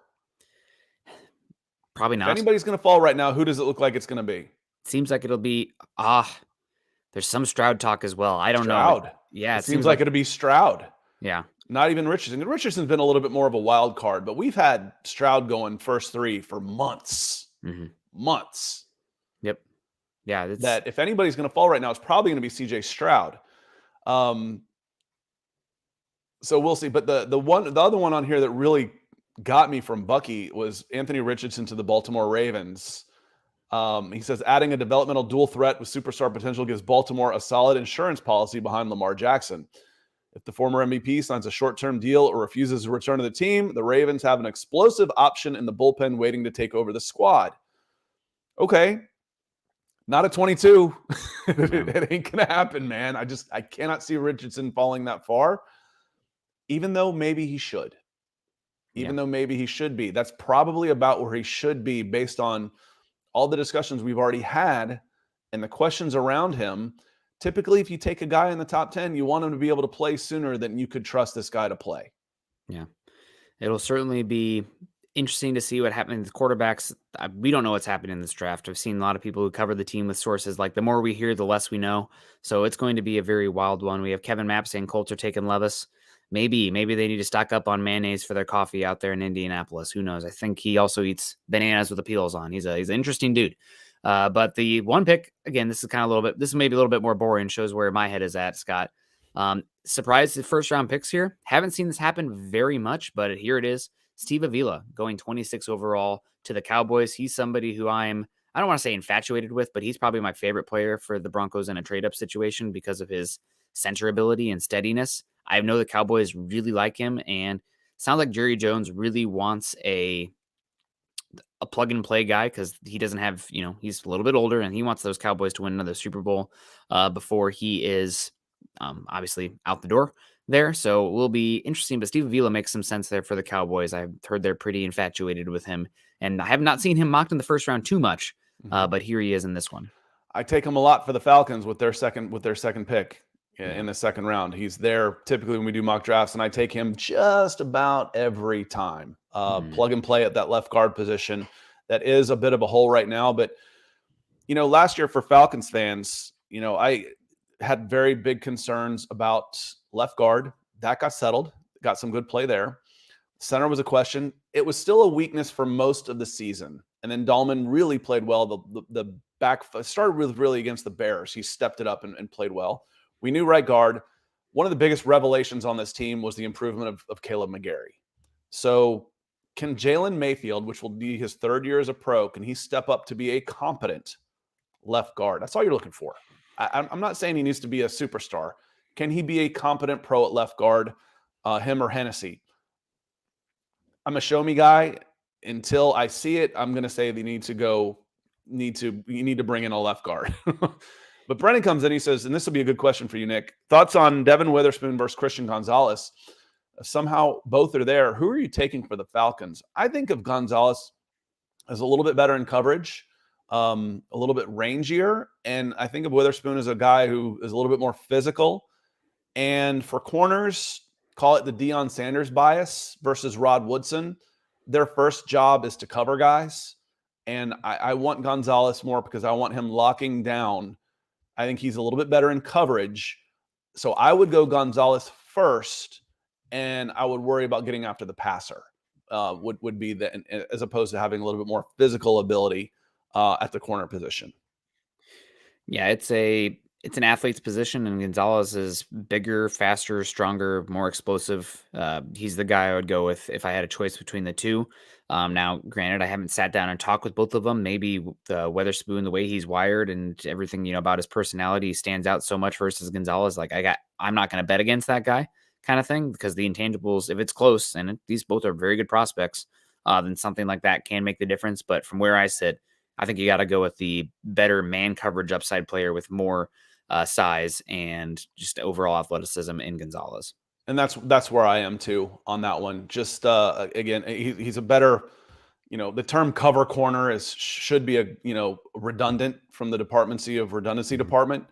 Probably If not. anybody's going to fall right now, who does it look like it's going to be? Seems like it'll be there's some Stroud talk as well. I don't know. Stroud. Yeah, It it seems seems like like it'll be Stroud. yeah. Not even Richardson. Richardson's been a little bit more of a wild card, but we've had Stroud going first three for months. Months. Yep. Yeah, it's That if anybody's going to fall right now, it's probably going to be CJ Stroud. So we'll see. But the other one on here that really got me from Bucky was Anthony Richardson to the Baltimore Ravens. He says adding a developmental dual threat with superstar potential gives Baltimore a solid insurance policy behind Lamar Jackson. If the former MVP signs a short-term deal or refuses to return to the team, the Ravens have an explosive option in the bullpen waiting to take over the squad. Okay. Not at 22. It ain't going to happen, man. I cannot see Richardson falling that far, even though maybe he should. Even though maybe he should be. That's probably about where he should be based on all the discussions we've already had and the questions around him. Typically, if you take a guy in the top 10, you want him to be able to play sooner than you could trust this guy to play. Yeah. It'll certainly be interesting to see what happens with quarterbacks. We don't know what's happening in this draft. I've seen a lot of people who cover the team with sources like the more we hear, the less we know. So it's going to be a very wild one. We have Kevin Mapp saying Colts are taking Levis. Maybe they need to stock up on mayonnaise for their coffee out there in Indianapolis. Who knows? I think he also eats bananas with the peels on. He's an interesting dude. But the one pick, again, this is maybe a little bit more boring, shows where my head is at, Scott. Surprised the first round picks here. Haven't seen this happen very much, but here it is. Steve Avila going 26 overall to the Cowboys. He's somebody who I don't want to say infatuated with, but he's probably my favorite player for the Broncos in a trade-up situation because of his center ability and steadiness. I know the Cowboys really like him, and sounds like Jerry Jones really wants a plug-and-play guy because he doesn't have, he's a little bit older, and he wants those Cowboys to win another Super Bowl before he is obviously out the door there. So it will be interesting, but Steve Avila makes some sense there for the Cowboys. I've heard they're pretty infatuated with him, and I have not seen him mocked in the first round too much, but here he is in this one. I take him a lot for the Falcons with their second pick in the second round. He's there typically when we do mock drafts, and I take him just about every time. Plug and play at that left guard position. That is a bit of a hole right now, but last year for Falcons fans, I had very big concerns about left guard. That got settled, got some good play there. Center was a question. It was still a weakness for most of the season. And then Dahlman really played well. The back started with really against the Bears. He stepped it up and played well. We knew right guard. One of the biggest revelations on this team was the improvement of Caleb McGarry. So can Jalen Mayfield, which will be his third year as a pro, can he step up to be a competent left guard? That's all you're looking for. I'm not saying he needs to be a superstar. Can he be a competent pro at left guard, him or Hennessy? I'm a show me guy. Until I see it, I'm going to say they you need to bring in a left guard. But Brennan comes in, he says, and this will be a good question for you, Nick. Thoughts on Devin Witherspoon versus Christian Gonzalez? Somehow both are there. Who are you taking for the Falcons? I think of Gonzalez as a little bit better in coverage, a little bit rangier. And I think of Witherspoon as a guy who is a little bit more physical. And for corners, call it the Deion Sanders bias versus Rod Woodson. Their first job is to cover guys. And I want Gonzalez more because I want him locking down. I think he's a little bit better in coverage. So I would go Gonzalez first, and I would worry about getting after the passer. Would be as opposed to having a little bit more physical ability at the corner position. Yeah, it's an athlete's position, and Gonzalez is bigger, faster, stronger, more explosive. He's the guy I would go with if I had a choice between the two. Now, granted, I haven't sat down and talked with both of them. Maybe the Witherspoon, the way he's wired and everything, about his personality stands out so much versus Gonzalez. Like I'm not going to bet against that guy kind of thing because the intangibles, if it's close, and these both are very good prospects, then something like that can make the difference. But from where I sit, I think you got to go with the better man coverage upside player with more size and just overall athleticism in Gonzalez. And that's where I am too on that one. Just again, he's a better, the term cover corner should be redundant from the redundancy department,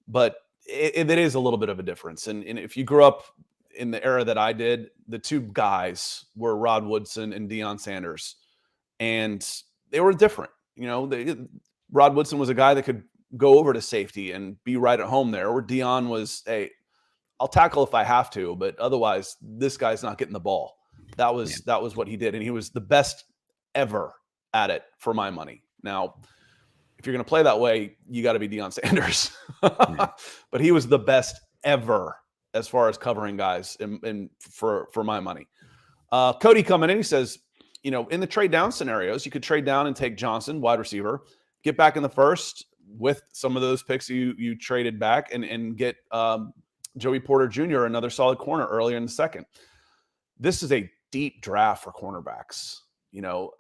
but it is a little bit of a difference. And if you grew up in the era that I did, the two guys were Rod Woodson and Deion Sanders. And they were different. You know, Rod Woodson was a guy that could go over to safety and be right at home there, or Dion was, hey, I'll tackle if I have to, but otherwise this guy's not getting the ball. That was what he did, and he was the best ever at it for my money. Now, if you're going to play that way, you got to be Deion Sanders. But he was the best ever as far as covering guys and for my money. Cody coming in, he says, you know, in the trade down scenarios, you could trade down and take Johnson, wide receiver, get back in the first with some of those picks you traded back and get Joey Porter Jr., another solid corner earlier in the second. This is a deep draft for cornerbacks. You know,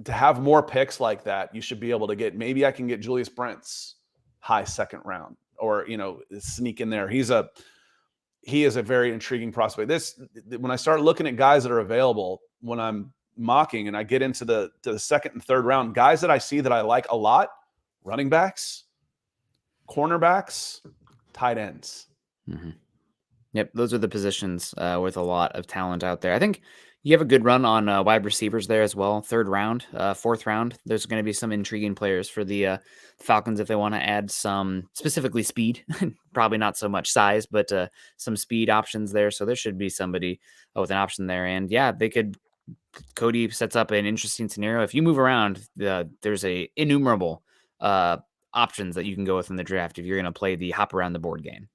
to have more picks like that, you should be able to get, maybe I can get Julius Brents high second round, or, you know, sneak in there. He is a very intriguing prospect. When I start looking at guys that are available, when I'm mocking and I get into the second and third round, guys that I see that I like a lot, running backs, cornerbacks, tight ends. Mm-hmm. Yep, those are the positions with a lot of talent out there. I think you have a good run on wide receivers there as well. Third round, fourth round, there's going to be some intriguing players for the Falcons if they want to add some, specifically speed. Probably not so much size, but some speed options there. So there should be somebody with an option there. And yeah, Cody sets up an interesting scenario. If you move around, there's innumerable options that you can go with in the draft if you're going to play the hop around the board game.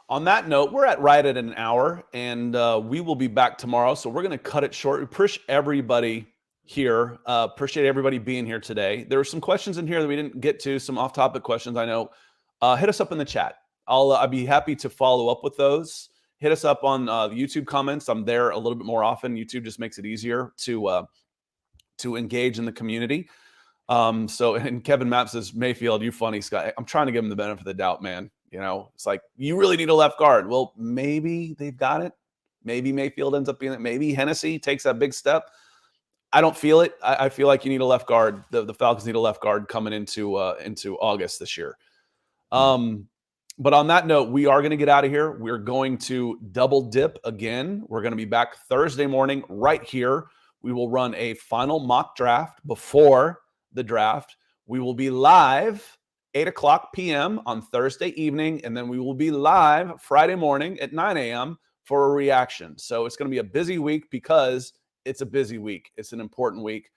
On that note, we're right at an hour, and we will be back tomorrow. So we're going to cut it short. We appreciate everybody here. Appreciate everybody being here today. There were some questions in here that we didn't get to, some off-topic questions, I know. Hit us up in the chat. I'd be happy to follow up with those. Hit us up on the YouTube comments. I'm there a little bit more often. YouTube just makes it easier to engage in the community. And Kevin Mapp says, Mayfield, you funny, Scott. I'm trying to give him the benefit of the doubt, man. You know, it's like, you really need a left guard. Well, maybe they've got it. Maybe Mayfield ends up being it. Maybe Hennessy takes that big step. I don't feel it. I feel like you need a left guard. The Falcons need a left guard coming into August this year. But on that note, we are going to get out of here. We're going to double dip again. We're going to be back Thursday morning right here. We will run a final mock draft before the draft. We will be live 8:00 p.m. on Thursday evening, and then we will be live Friday morning at 9 a.m. for a reaction. So it's going to be a busy week because it's a busy week. It's an important week.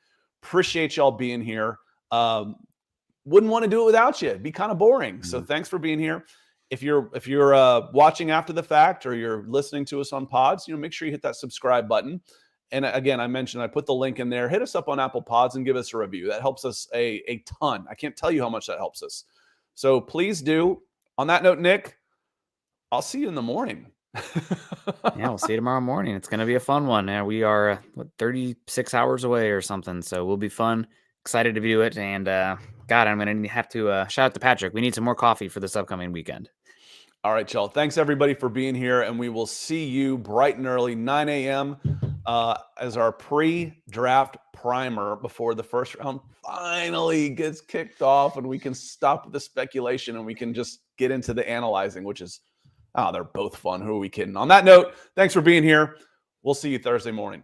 Appreciate y'all being here. Wouldn't want to do it without you. It'd be kind of boring. So thanks for being here. If you're watching after the fact, or you're listening to us on pods, you know, make sure you hit that subscribe button. And again, I mentioned, I put the link in there. Hit us up on Apple Pods and give us a review. That helps us a ton. I can't tell you how much that helps us. So please do. On that note, Nick, I'll see you in the morning. Yeah, we'll see you tomorrow morning. It's going to be a fun one. We are 36 hours away or something, so we'll be fun. Excited to do it. And God, I'm going to have to shout out to Patrick. We need some more coffee for this upcoming weekend. All right, y'all. Thanks, everybody, for being here. And we will see you bright and early, 9 a.m., as our pre-draft primer before the first round finally gets kicked off, and we can stop the speculation and we can just get into the analyzing, which is, they're both fun. Who are we kidding? On that note, thanks for being here. We'll see you Thursday morning.